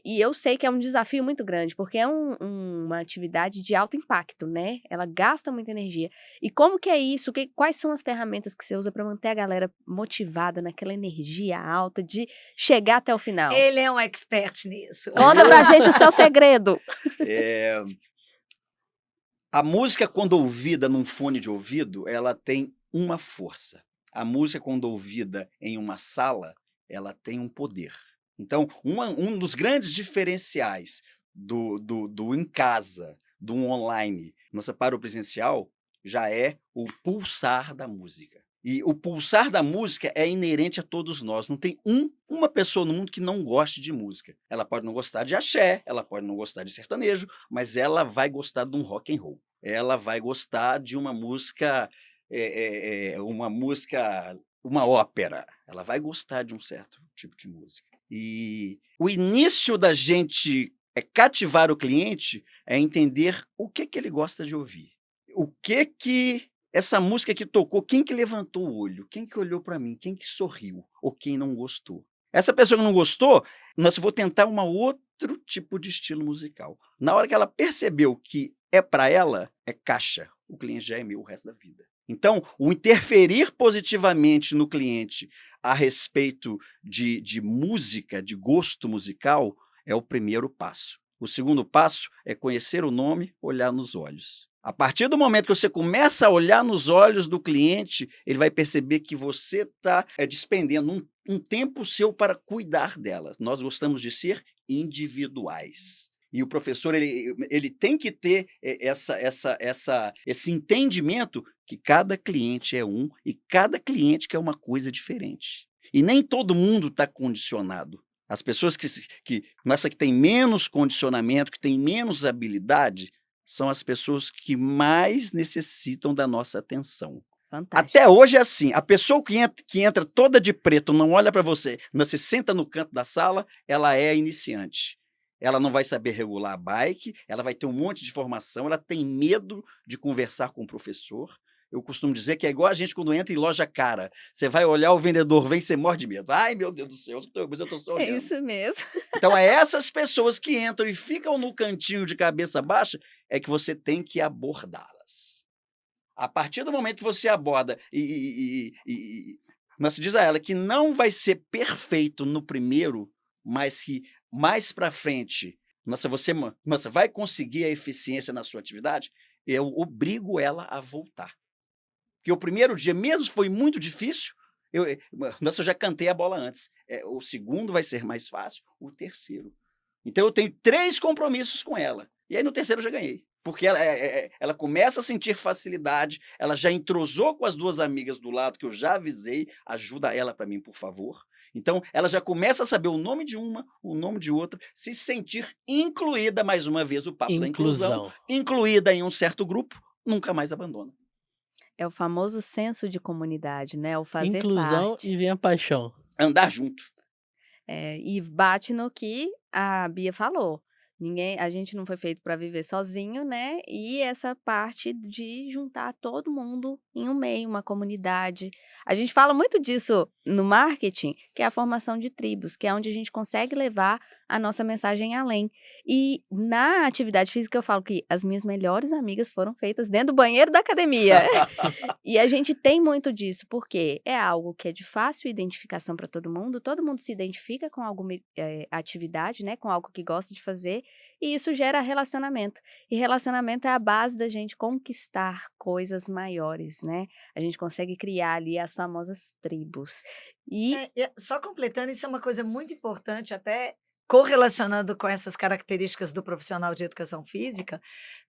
E eu sei que é um desafio muito grande, porque é uma atividade de alto impacto, né, ela gasta muita energia. E como que é isso? Quais são as ferramentas que você usa para manter a galera motivada naquela energia alta de chegar até o final? Ele é um expert nisso. Conta pra gente o seu segredo. Eh, a música, quando ouvida num fone de ouvido, ela tem uma força. A música, quando ouvida em uma sala, ela tem um poder. Então, um dos grandes diferenciais do em casa, do online, nossa para o presencial, já é o pulsar da música. E o pulsar da música é inerente a todos nós. Não tem uma pessoa no mundo que não goste de música. Ela pode não gostar de axé, ela pode não gostar de sertanejo, mas ela vai gostar de um rock and roll. Ela vai gostar de uma música, uma ópera. Ela vai gostar de um certo tipo de música. E o início da gente cativar o cliente é entender o que ele gosta de ouvir. O que essa música que tocou, quem que levantou o olho? Quem que olhou para mim? Quem que sorriu? Ou quem não gostou? Essa pessoa que não gostou, nós vou tentar um outro tipo de estilo musical. Na hora que ela percebeu que é para ela, é caixa. O cliente já é meu o resto da vida. Então, o interferir positivamente no cliente a respeito de música, de gosto musical, é o primeiro passo. O segundo passo é conhecer o nome, olhar nos olhos. A partir do momento que você começa a olhar nos olhos do cliente, ele vai perceber que você está despendendo um tempo seu para cuidar dela. Nós gostamos de ser individuais. E o professor ele tem que ter esse entendimento que cada cliente é um e cada cliente quer uma coisa diferente. E nem todo mundo está condicionado. As pessoas que tem menos condicionamento, que tem menos habilidade, são as pessoas que mais necessitam da nossa atenção. Fantástico. Até hoje é assim, a pessoa que entra toda de preto, não olha para você, não se senta no canto da sala, ela é iniciante. Ela não vai saber regular a bike, ela vai ter um monte de informação, ela tem medo de conversar com o professor. Eu costumo dizer que é igual a gente quando entra em loja cara. Você vai olhar, o vendedor vem, você morre de medo. Ai, meu Deus do céu, mas eu estou só É olhando. isso mesmo. Então, é essas pessoas que entram e ficam no cantinho de cabeça baixa, é que você tem que abordá-las. A partir do momento que você aborda nós diz a ela que não vai ser perfeito no primeiro, mas que mais para frente, você vai conseguir a eficiência na sua atividade, eu obrigo ela a voltar. Porque o primeiro dia mesmo foi muito difícil, eu já cantei a bola antes. O segundo vai ser mais fácil, o terceiro. Então eu tenho 3 compromissos com ela. E aí no terceiro eu já ganhei. Porque ela começa a sentir facilidade, ela já entrosou com as 2 amigas do lado, que eu já avisei, ajuda ela para mim, por favor. Então ela já começa a saber o nome de uma, o nome de outra, se sentir incluída, mais uma vez o papo da inclusão, Inclusão. incluída em um certo grupo, nunca mais abandona. É o famoso senso de comunidade, né, o fazer Inclusão parte. e vem a paixão. Andar junto. E bate no que a Bia falou. A gente não foi feito para viver sozinho, né? E essa parte de juntar todo mundo em um meio, uma comunidade. A gente fala muito disso no marketing, que é a formação de tribos, que é onde a gente consegue levar a nossa mensagem além. E na atividade física eu falo que as minhas melhores amigas foram feitas dentro do banheiro da academia. E a gente tem muito disso, porque é algo que é de fácil identificação para todo mundo se identifica com alguma atividade, né, com algo que gosta de fazer, e isso gera relacionamento. E relacionamento é a base da gente conquistar coisas maiores, né? A gente consegue criar ali as famosas tribos. E Só completando, isso é uma coisa muito importante, até correlacionando com essas características do profissional de educação física,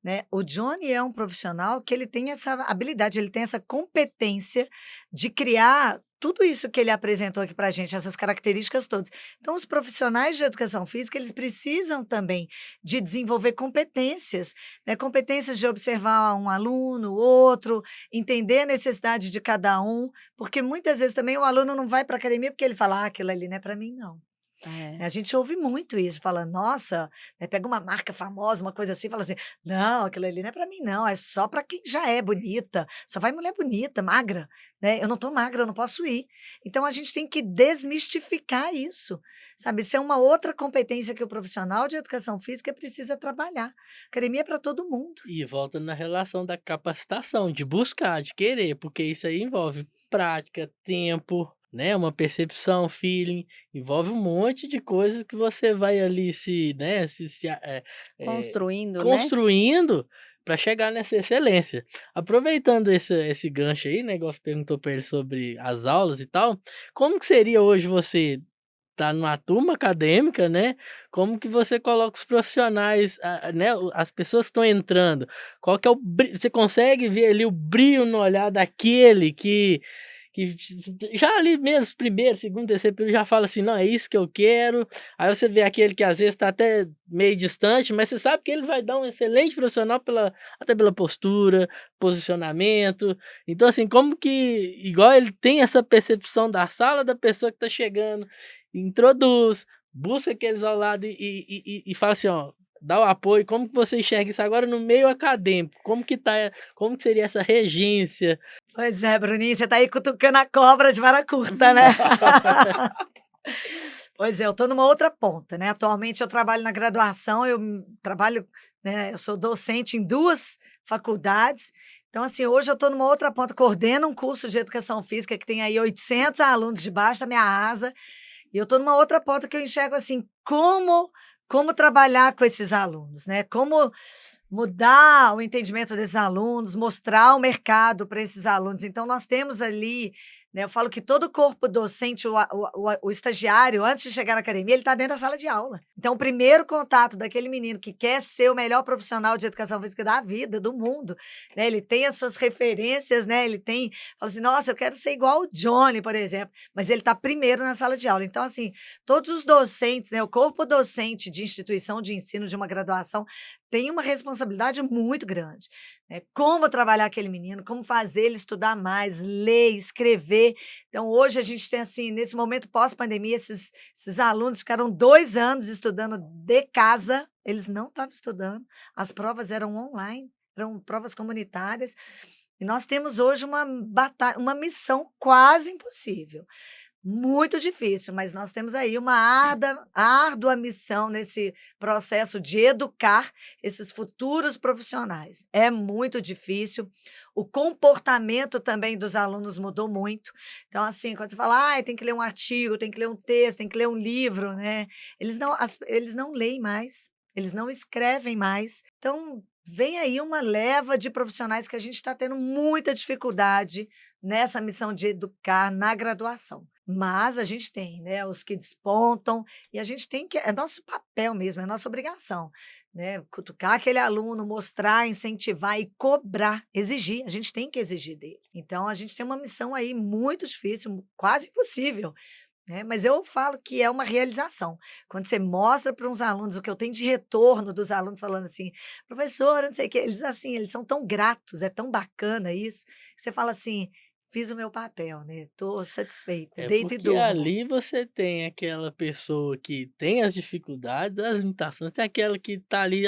né? O Johnny é um profissional que ele tem essa habilidade, ele tem essa competência de criar tudo isso que ele apresentou aqui para a gente, essas características todas. Então, os profissionais de educação física, eles precisam também de desenvolver competências, né? Competências de observar um aluno, outro, entender a necessidade de cada um, porque muitas vezes também o aluno não vai para a academia porque ele fala, aquilo ali não é para mim, não. A gente ouve muito isso, falando, nossa, né, pega uma marca famosa, uma coisa assim, fala assim, não, aquilo ali não é para mim, não, é só para quem já é bonita, só vai mulher bonita, magra, né? Eu não tô magra, eu não posso ir. Então a gente tem que desmistificar isso, sabe? Isso é uma outra competência que o profissional de educação física precisa trabalhar. Academia é para todo mundo. E volta na relação da capacitação, de buscar, de querer, porque isso aí envolve prática, tempo, né, uma percepção, feeling, envolve um monte de coisas que você vai ali né, construindo, né? construindo para chegar nessa excelência. Aproveitando esse gancho aí, né, igual você perguntou para ele sobre as aulas e tal, como que seria hoje você tá numa turma acadêmica, né, como que você coloca os profissionais, né, as pessoas que estão entrando, qual que é o você consegue ver ali o brilho no olhar daquele que já ali mesmo, primeiro, segundo, terceiro período, já fala assim: "Não, é isso que eu quero". Aí você vê aquele que às vezes está até meio distante, mas você sabe que ele vai dar um excelente profissional até pela postura, posicionamento. Então, assim, como que igual ele tem essa percepção da sala da pessoa que está chegando, introduz, busca aqueles ao lado e fala assim: "Ó, dá o apoio". Como que você enxerga isso agora no meio acadêmico? Como que seria essa regência? Pois é, Bruninho, você tá aí cutucando a cobra de vara curta, né? Pois é, eu estou numa outra ponta, né? Atualmente eu trabalho na graduação, trabalho, né? Eu sou docente em 2 faculdades. Então, assim, hoje eu estou numa outra ponta, coordeno um curso de educação física que tem aí 800 alunos debaixo da minha asa, e eu estou numa outra ponta que eu enxergo assim, como trabalhar com esses alunos, né? Como mudar o entendimento desses alunos, mostrar o mercado para esses alunos. Então, nós temos ali, né, eu falo que todo corpo docente, o estagiário, antes de chegar na academia, ele está dentro da sala de aula. Então, o primeiro contato daquele menino que quer ser o melhor profissional de educação física da vida, do mundo, né, ele tem as suas referências, né, fala assim, nossa, eu quero ser igual o Johnny, por exemplo, mas ele está primeiro na sala de aula. Então, assim, todos os docentes, né, o corpo docente de instituição de ensino de uma graduação tem uma responsabilidade muito grande, né? Como trabalhar aquele menino, como fazer ele estudar mais, ler, escrever. Então, hoje a gente tem, assim, nesse momento pós-pandemia, esses alunos ficaram 2 anos estudando de casa, eles não estavam estudando, as provas eram online, eram provas comunitárias, e nós temos hoje uma missão quase impossível. Muito difícil, mas nós temos aí uma árdua missão nesse processo de educar esses futuros profissionais. É muito difícil, o comportamento também dos alunos mudou muito. Então, assim, quando você fala, tem que ler um artigo, tem que ler um texto, tem que ler um livro, né? Eles não leem mais, eles não escrevem mais. Então, vem aí uma leva de profissionais que a gente está tendo muita dificuldade nessa missão de educar na graduação. Mas a gente tem, né, os que despontam, e a gente tem que, é nosso papel mesmo, é nossa obrigação, né, cutucar aquele aluno, mostrar, incentivar e cobrar, exigir, a gente tem que exigir dele. Então, a gente tem uma missão aí muito difícil, quase impossível, né, mas eu falo que é uma realização. Quando você mostra para uns alunos o que eu tenho de retorno dos alunos falando assim, professora, não sei o quê, eles assim, eles são tão gratos, é tão bacana isso, que você fala assim, fiz o meu papel, né? Tô satisfeita, É deito e porque durmo. ali você tem aquela pessoa que tem as dificuldades, as limitações, tem aquela que tá ali,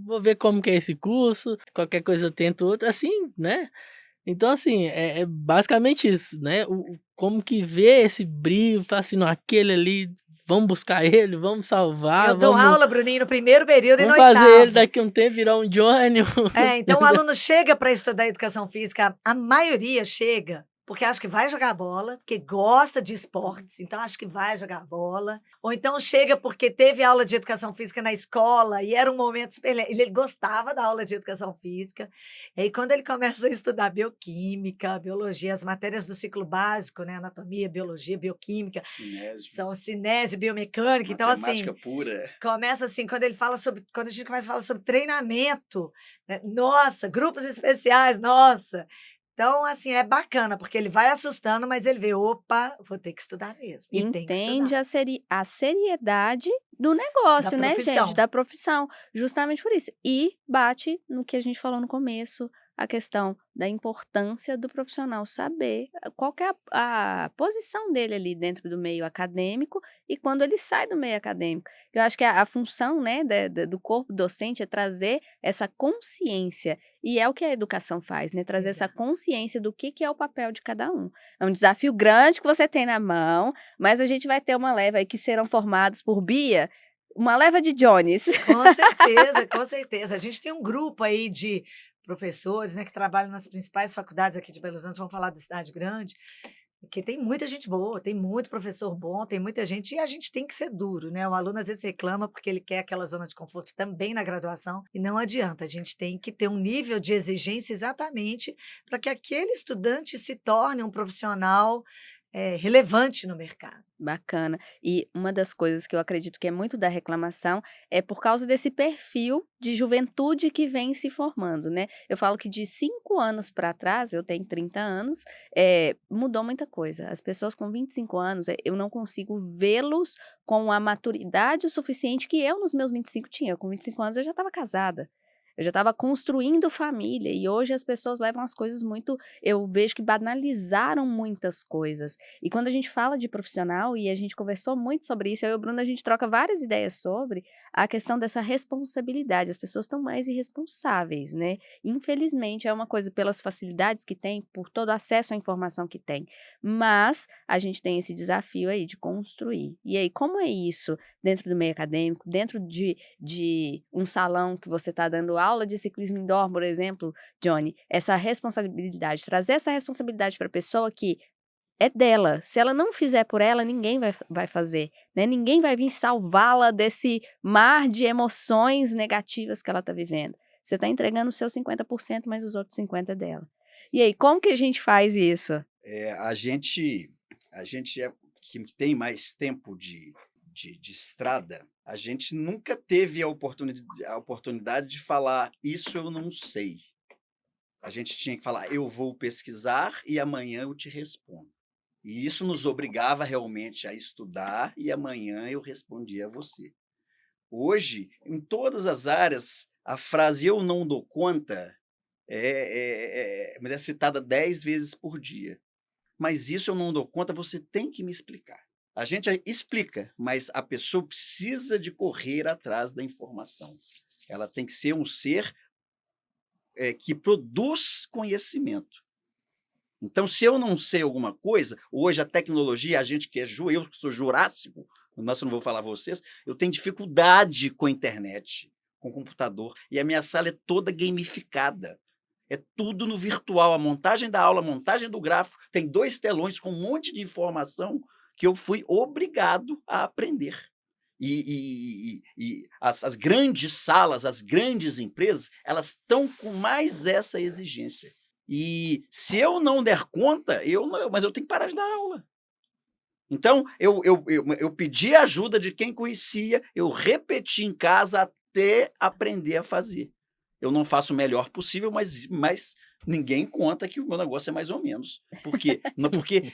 vou ver como que é esse curso, qualquer coisa eu tento outro, assim, né? Então, assim, é basicamente isso, né? Como que vê esse brilho, fala assim, não, aquele ali, vamos buscar ele, vamos salvar, Eu dou aula, Bruninho, no primeiro período e no vamos fazer ele 8º. daqui a um tempo virar um Johnny. Então o aluno chega para estudar educação física, a maioria chega porque acha que vai jogar bola, porque gosta de esportes, então acha que vai jogar bola. Ou então chega porque teve aula de educação física na escola e era um momento super. Ele gostava da aula de educação física. E aí, quando ele começa a estudar bioquímica, biologia, as matérias do ciclo básico, né? Anatomia, biologia, bioquímica, são cinese, biomecânica. Então, Matemática assim, pura. começa assim, quando a gente começa a falar sobre treinamento, né? Nossa, grupos especiais, nossa. Então, assim, é bacana, porque ele vai assustando, mas ele vê, opa, vou ter que estudar mesmo. E tem que Entende estudar. a seriedade do Da negócio, né, gente? profissão. Da profissão. Justamente por isso. E bate no que a gente falou no começo, a questão da importância do profissional saber qual que é a posição dele ali dentro do meio acadêmico e quando ele sai do meio acadêmico. Eu acho que a função, né, do corpo docente é trazer essa consciência. E é o que a educação faz, né? Trazer essa Exato. consciência do que é o papel de cada um. É um desafio grande que você tem na mão, mas a gente vai ter uma leva aí que serão formados por Bia, uma leva de Johnnies. Com certeza, com certeza. A gente tem um grupo aí de professores, né, que trabalham nas principais faculdades aqui de Belo Horizonte, vamos falar da cidade grande, porque tem muita gente boa, tem muito professor bom, tem muita gente, e a gente tem que ser duro, né? O aluno às vezes reclama porque ele quer aquela zona de conforto também na graduação, e não adianta, a gente tem que ter um nível de exigência exatamente para que aquele estudante se torne um profissional relevante no mercado. Bacana. E uma das coisas que eu acredito que é muito da reclamação é por causa desse perfil de juventude que vem se formando, né? Eu falo que de 5 anos para trás, eu tenho 30 anos, mudou muita coisa. As pessoas com 25 anos, eu não consigo vê-los com a maturidade o suficiente que eu nos meus 25 tinha. Com 25 anos eu já estava casada. Eu já estava construindo família e hoje as pessoas levam as coisas muito. Eu vejo que banalizaram muitas coisas. E quando a gente fala de profissional, e a gente conversou muito sobre isso, eu e o Bruno, a gente troca várias ideias sobre a questão dessa responsabilidade. As pessoas estão mais irresponsáveis, né? Infelizmente, é uma coisa pelas facilidades que tem, por todo acesso à informação que tem. Mas a gente tem esse desafio aí de construir. E aí, como é isso dentro do meio acadêmico, dentro de um salão que você está dando aula de ciclismo indoor, por exemplo, Johnny, essa responsabilidade, trazer essa responsabilidade para a pessoa que é dela. Se ela não fizer por ela, ninguém vai fazer, né? Ninguém vai vir salvá-la desse mar de emoções negativas que ela está vivendo. Você está entregando os seus 50%, mas os outros 50% é dela. E aí, como que a gente faz isso? A gente que tem mais tempo de estrada, a gente nunca teve a oportunidade de falar, isso eu não sei. A gente tinha que falar, eu vou pesquisar e amanhã eu te respondo. E isso nos obrigava realmente a estudar e amanhã eu respondia a você. Hoje, em todas as áreas, a frase eu não dou conta mas é citada 10 vezes por dia. Mas isso eu não dou conta, você tem que me explicar. A gente explica, mas a pessoa precisa de correr atrás da informação. Ela tem que ser um ser que produz conhecimento. Então, se eu não sei alguma coisa, hoje a tecnologia, a gente que eu que sou jurássico, nossa, eu não vou falar vocês, eu tenho dificuldade com a internet, com o computador, e a minha sala é toda gamificada. É tudo no virtual, a montagem da aula, a montagem do gráfico, tem 2 telões com um monte de informação que eu fui obrigado a aprender. E as grandes salas, as grandes empresas, elas estão com mais essa exigência. E se eu não der conta, mas eu tenho que parar de dar aula. Então, eu pedi a ajuda de quem conhecia, eu repeti em casa até aprender a fazer. Eu não faço o melhor possível, mas ninguém conta que o meu negócio é mais ou menos. Por quê? Porque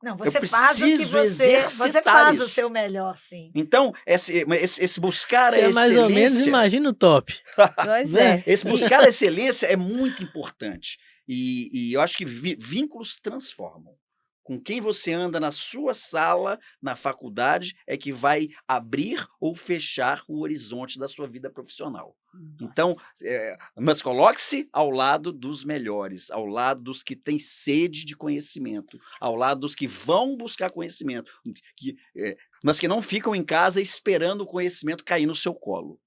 Não, eu você faz o que preciso você exercitar faz o isso. seu melhor, sim. Então, esse buscar Se a é mais ou menos, excelência, imagina o top. Pois Né? é. esse buscar a excelência é muito importante. E eu acho que vínculos transformam. Com quem você anda na sua sala, na faculdade, é que vai abrir ou fechar o horizonte da sua vida profissional. Então, mas coloque-se ao lado dos melhores, ao lado dos que têm sede de conhecimento, ao lado dos que vão buscar conhecimento, mas que não ficam em casa esperando o conhecimento cair no seu colo.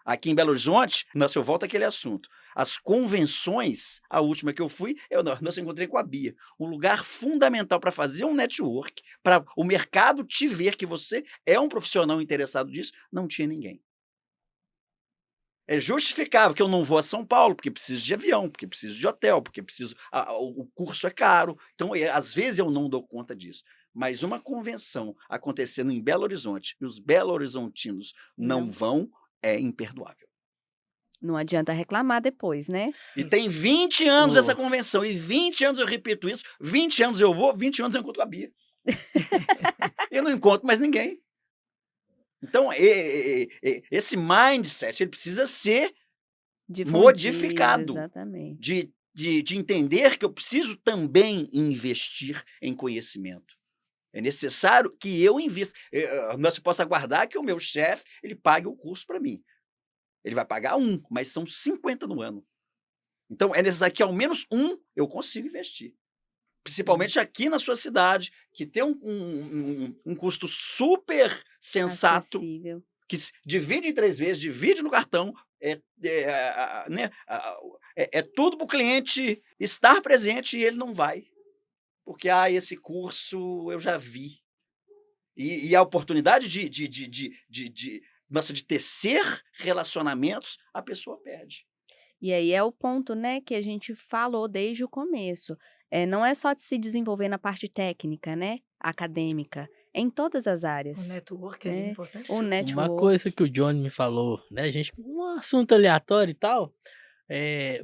Aqui em Belo Horizonte, eu volto àquele assunto. As convenções, a última que eu fui, nós encontrei com a Bia. Um lugar fundamental para fazer um network, para o mercado te ver que você é um profissional interessado nisso, não tinha ninguém. É justificável que eu não vou a São Paulo, porque preciso de avião, porque preciso de hotel, porque o curso é caro. Então, às vezes eu não dou conta disso. Mas uma convenção acontecendo em Belo Horizonte e os belo-horizontinos não vão, é imperdoável. Não adianta reclamar depois, né? E tem 20 anos essa convenção, e 20 anos eu repito isso, 20 anos eu vou, 20 anos eu encontro a Bia. Eu não encontro mais ninguém. Então, esse mindset ele precisa ser modificado. Exatamente. De entender que eu preciso também investir em conhecimento. É necessário que eu invista. Não se possa aguardar que o meu chefe ele pague o curso para mim. Ele vai pagar mas são 50 no ano. Então, é necessário que ao menos eu consiga investir. Principalmente aqui na sua cidade, que tem um custo super sensato, acessível, que divide em 3 vezes, divide no cartão, tudo para o cliente estar presente e ele não vai. Porque, esse curso eu já vi. E a oportunidade de tecer relacionamentos, a pessoa perde. E aí é o ponto, né, que a gente falou desde o começo. Não é só de se desenvolver na parte técnica, né, acadêmica, em todas as áreas. O network é importante. Uma coisa que o Johnny me falou, né, gente, um assunto aleatório e tal,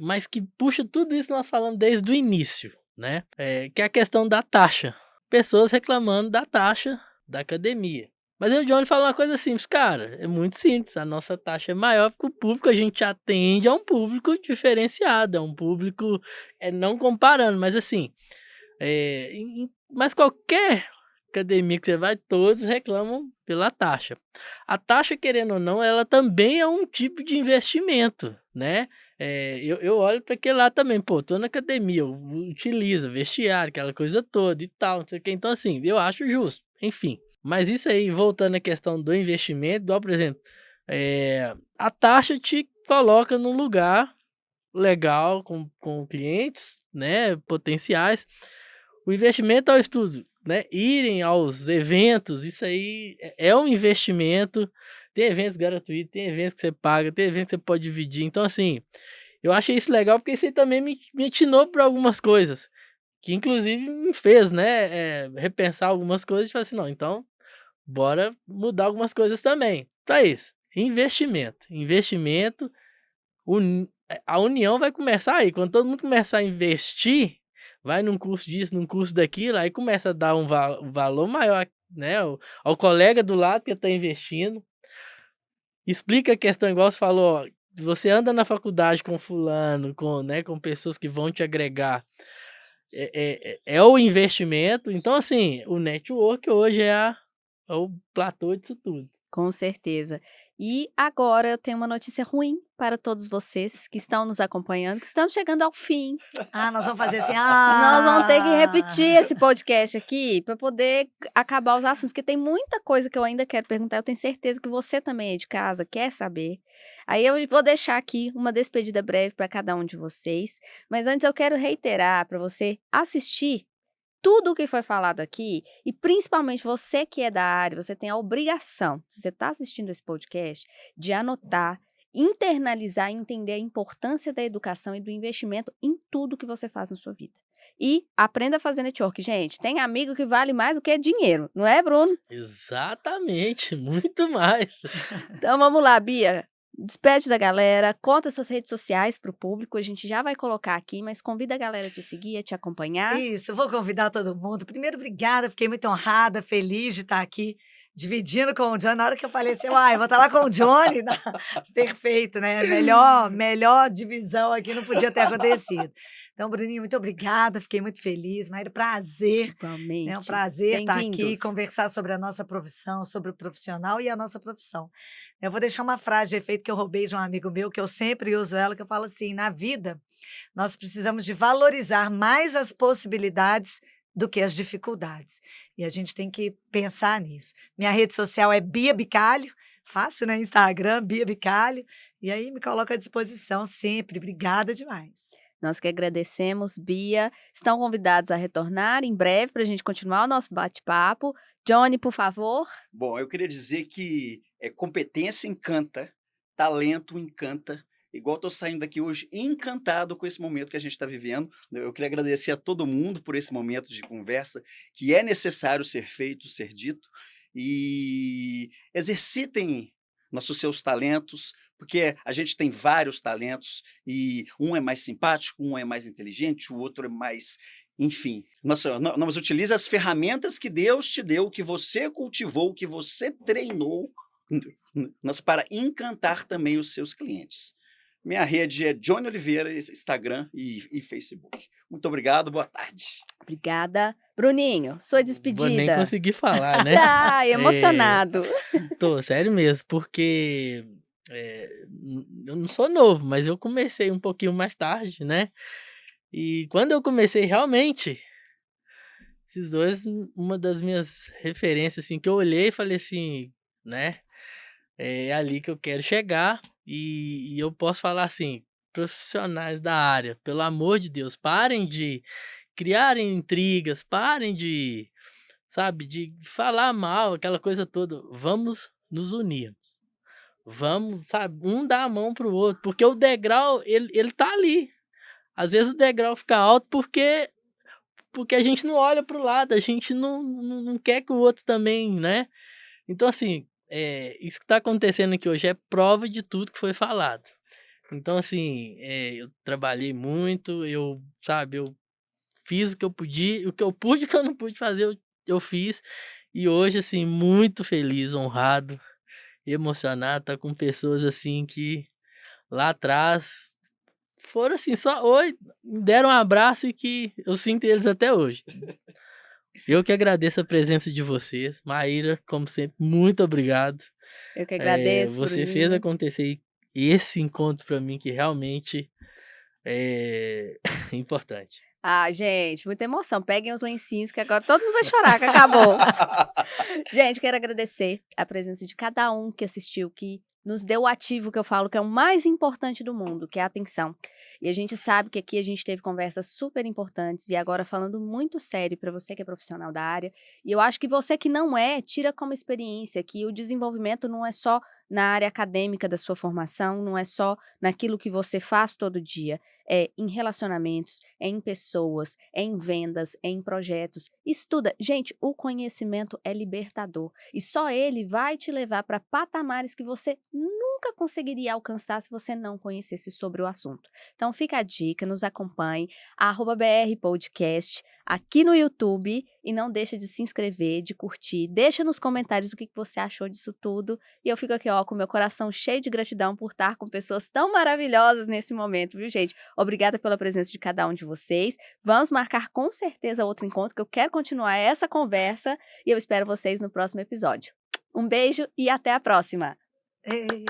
mas que puxa tudo isso que nós falamos desde o início, né, que é a questão da taxa. Pessoas reclamando da taxa da academia. Mas aí o Johnny falou uma coisa simples, cara, é muito simples, a nossa taxa é maior porque o público a gente atende a um público diferenciado, é um público, não comparando, mas assim, mas qualquer academia que você vai, todos reclamam pela taxa. A taxa, querendo ou não, ela também é um tipo de investimento, né? Eu olho para aquele lá também, tô na academia, eu utilizo vestiário, aquela coisa toda e tal, não sei o que, então assim, eu acho justo, enfim. Mas isso aí, voltando à questão do investimento, igual, por exemplo, a taxa te coloca num lugar legal com clientes, né, potenciais. O investimento ao estudo, né, irem aos eventos, isso aí é um investimento. Tem eventos gratuitos, tem eventos que você paga, tem eventos que você pode dividir. Então, assim, eu achei isso legal porque isso aí também me atinou para algumas coisas, que inclusive me fez, né, repensar algumas coisas e falar assim, não, então bora mudar algumas coisas também. Então é isso, investimento, a união vai começar aí, quando todo mundo começar a investir, vai num curso disso, num curso daquilo, aí começa a dar um valor maior, né, ao colega do lado que está investindo, explica a questão igual você falou, ó, você anda na faculdade com fulano, com pessoas que vão te agregar, é o investimento, então assim, o network hoje é o platô disso tudo. Com certeza. E agora eu tenho uma notícia ruim para todos vocês que estão nos acompanhando, que estamos chegando ao fim. Nós vamos fazer assim. Nós vamos ter que repetir esse podcast aqui para poder acabar os assuntos, porque tem muita coisa que eu ainda quero perguntar. Eu tenho certeza que você também aí de casa quer saber. Aí eu vou deixar aqui uma despedida breve para cada um de vocês. Mas antes eu quero reiterar para você assistir tudo o que foi falado aqui, e principalmente você que é da área, você tem a obrigação, se você está assistindo esse podcast, de anotar, internalizar e entender a importância da educação e do investimento em tudo que você faz na sua vida. E aprenda a fazer network, gente. Tem amigo que vale mais do que dinheiro, não é, Bruno? Exatamente, muito mais. Então vamos lá, Bia. Despede da galera, conta suas redes sociais para o público, a gente já vai colocar aqui, mas convida a galera a te seguir, a te acompanhar. Isso, vou convidar todo mundo. Primeiro, obrigada, fiquei muito honrada, feliz de estar aqui dividindo com o Johnny. Na hora que eu falei assim, uai, vou estar lá com o Johnny. Perfeito, né? Melhor divisão aqui não podia ter acontecido. Então, Bruninho, muito obrigada, fiquei muito feliz. Maíra, prazer. Igualmente. É um prazer estar aqui, Bem-vindos. conversar sobre a nossa profissão, sobre o profissional e a nossa profissão. Eu vou deixar uma frase de efeito que eu roubei de um amigo meu, que eu sempre uso ela, que eu falo assim, na vida, nós precisamos de valorizar mais as possibilidades do que as dificuldades. E a gente tem que pensar nisso. Minha rede social é Bia Bicalho, fácil, né? Instagram, Bia Bicalho. E aí me coloco à disposição sempre. Obrigada demais. Nós que agradecemos, Bia. Estão convidados a retornar em breve para a gente continuar o nosso bate-papo. Johnny, por favor. Bom, eu queria dizer que competência encanta, talento encanta. Igual estou saindo daqui hoje encantado com esse momento que a gente está vivendo. Eu queria agradecer a todo mundo por esse momento de conversa, que é necessário ser feito, ser dito. E exercitem seus talentos, porque a gente tem vários talentos e um é mais simpático, um é mais inteligente, o outro é mais... Enfim, mas utilize as ferramentas que Deus te deu, que você cultivou, que você treinou, para encantar também os seus clientes. Minha rede é Johnny Oliveira, Instagram e Facebook. Muito obrigado, boa tarde. Obrigada. Bruninho, sua despedida. Vou nem conseguir falar, né? Ai, emocionado. Tô, sério mesmo, porque eu não sou novo, mas eu comecei um pouquinho mais tarde, né? E quando eu comecei realmente, esses dois, uma das minhas referências, assim, que eu olhei e falei assim, né? É ali que eu quero chegar e eu posso falar assim, profissionais da área, pelo amor de Deus, parem de criarem intrigas, parem de, sabe, de falar mal, aquela coisa toda. Vamos nos unir. Vamos, sabe, um dá a mão pro outro, porque o degrau, ele tá ali. Às vezes o degrau fica alto porque a gente não olha pro lado, a gente não quer que o outro também, né? Então, assim, isso que tá acontecendo aqui hoje é prova de tudo que foi falado. Então, assim, eu trabalhei muito, eu fiz o que eu podia, o que eu pude e o que eu não pude fazer, eu fiz. E hoje, assim, muito feliz, honrado, emocionado, tá com pessoas, assim, que lá atrás foram, assim, só oi, me deram um abraço e que eu sinto eles até hoje. Eu que agradeço a presença de vocês. Maíra, como sempre, muito obrigado. Eu que agradeço, Você fez Bruninho. acontecer esse encontro para mim, que realmente é importante. Ah, gente, muita emoção. Peguem os lencinhos, que agora todo mundo vai chorar, que acabou. Gente, quero agradecer a presença de cada um que assistiu, que nos deu o ativo que eu falo que é o mais importante do mundo, que é a atenção. E a gente sabe que aqui a gente teve conversas super importantes e agora falando muito sério para você que é profissional da área. E eu acho que você que não é, tira como experiência que o desenvolvimento não é só na área acadêmica da sua formação, não é só naquilo que você faz todo dia. É em relacionamentos, é em pessoas, é em vendas, é em projetos. Estuda. Gente, o conhecimento é libertador. E só ele vai te levar para patamares que você nunca conseguiria alcançar se você não conhecesse sobre o assunto. Então fica a dica, nos acompanhe, @BR Podcast, aqui no YouTube, e não deixa de se inscrever, de curtir, deixa nos comentários o que você achou disso tudo, e eu fico aqui com meu coração cheio de gratidão por estar com pessoas tão maravilhosas nesse momento, viu, gente? Obrigada pela presença de cada um de vocês, vamos marcar com certeza outro encontro, que eu quero continuar essa conversa, e eu espero vocês no próximo episódio. Um beijo e até a próxima! Ei.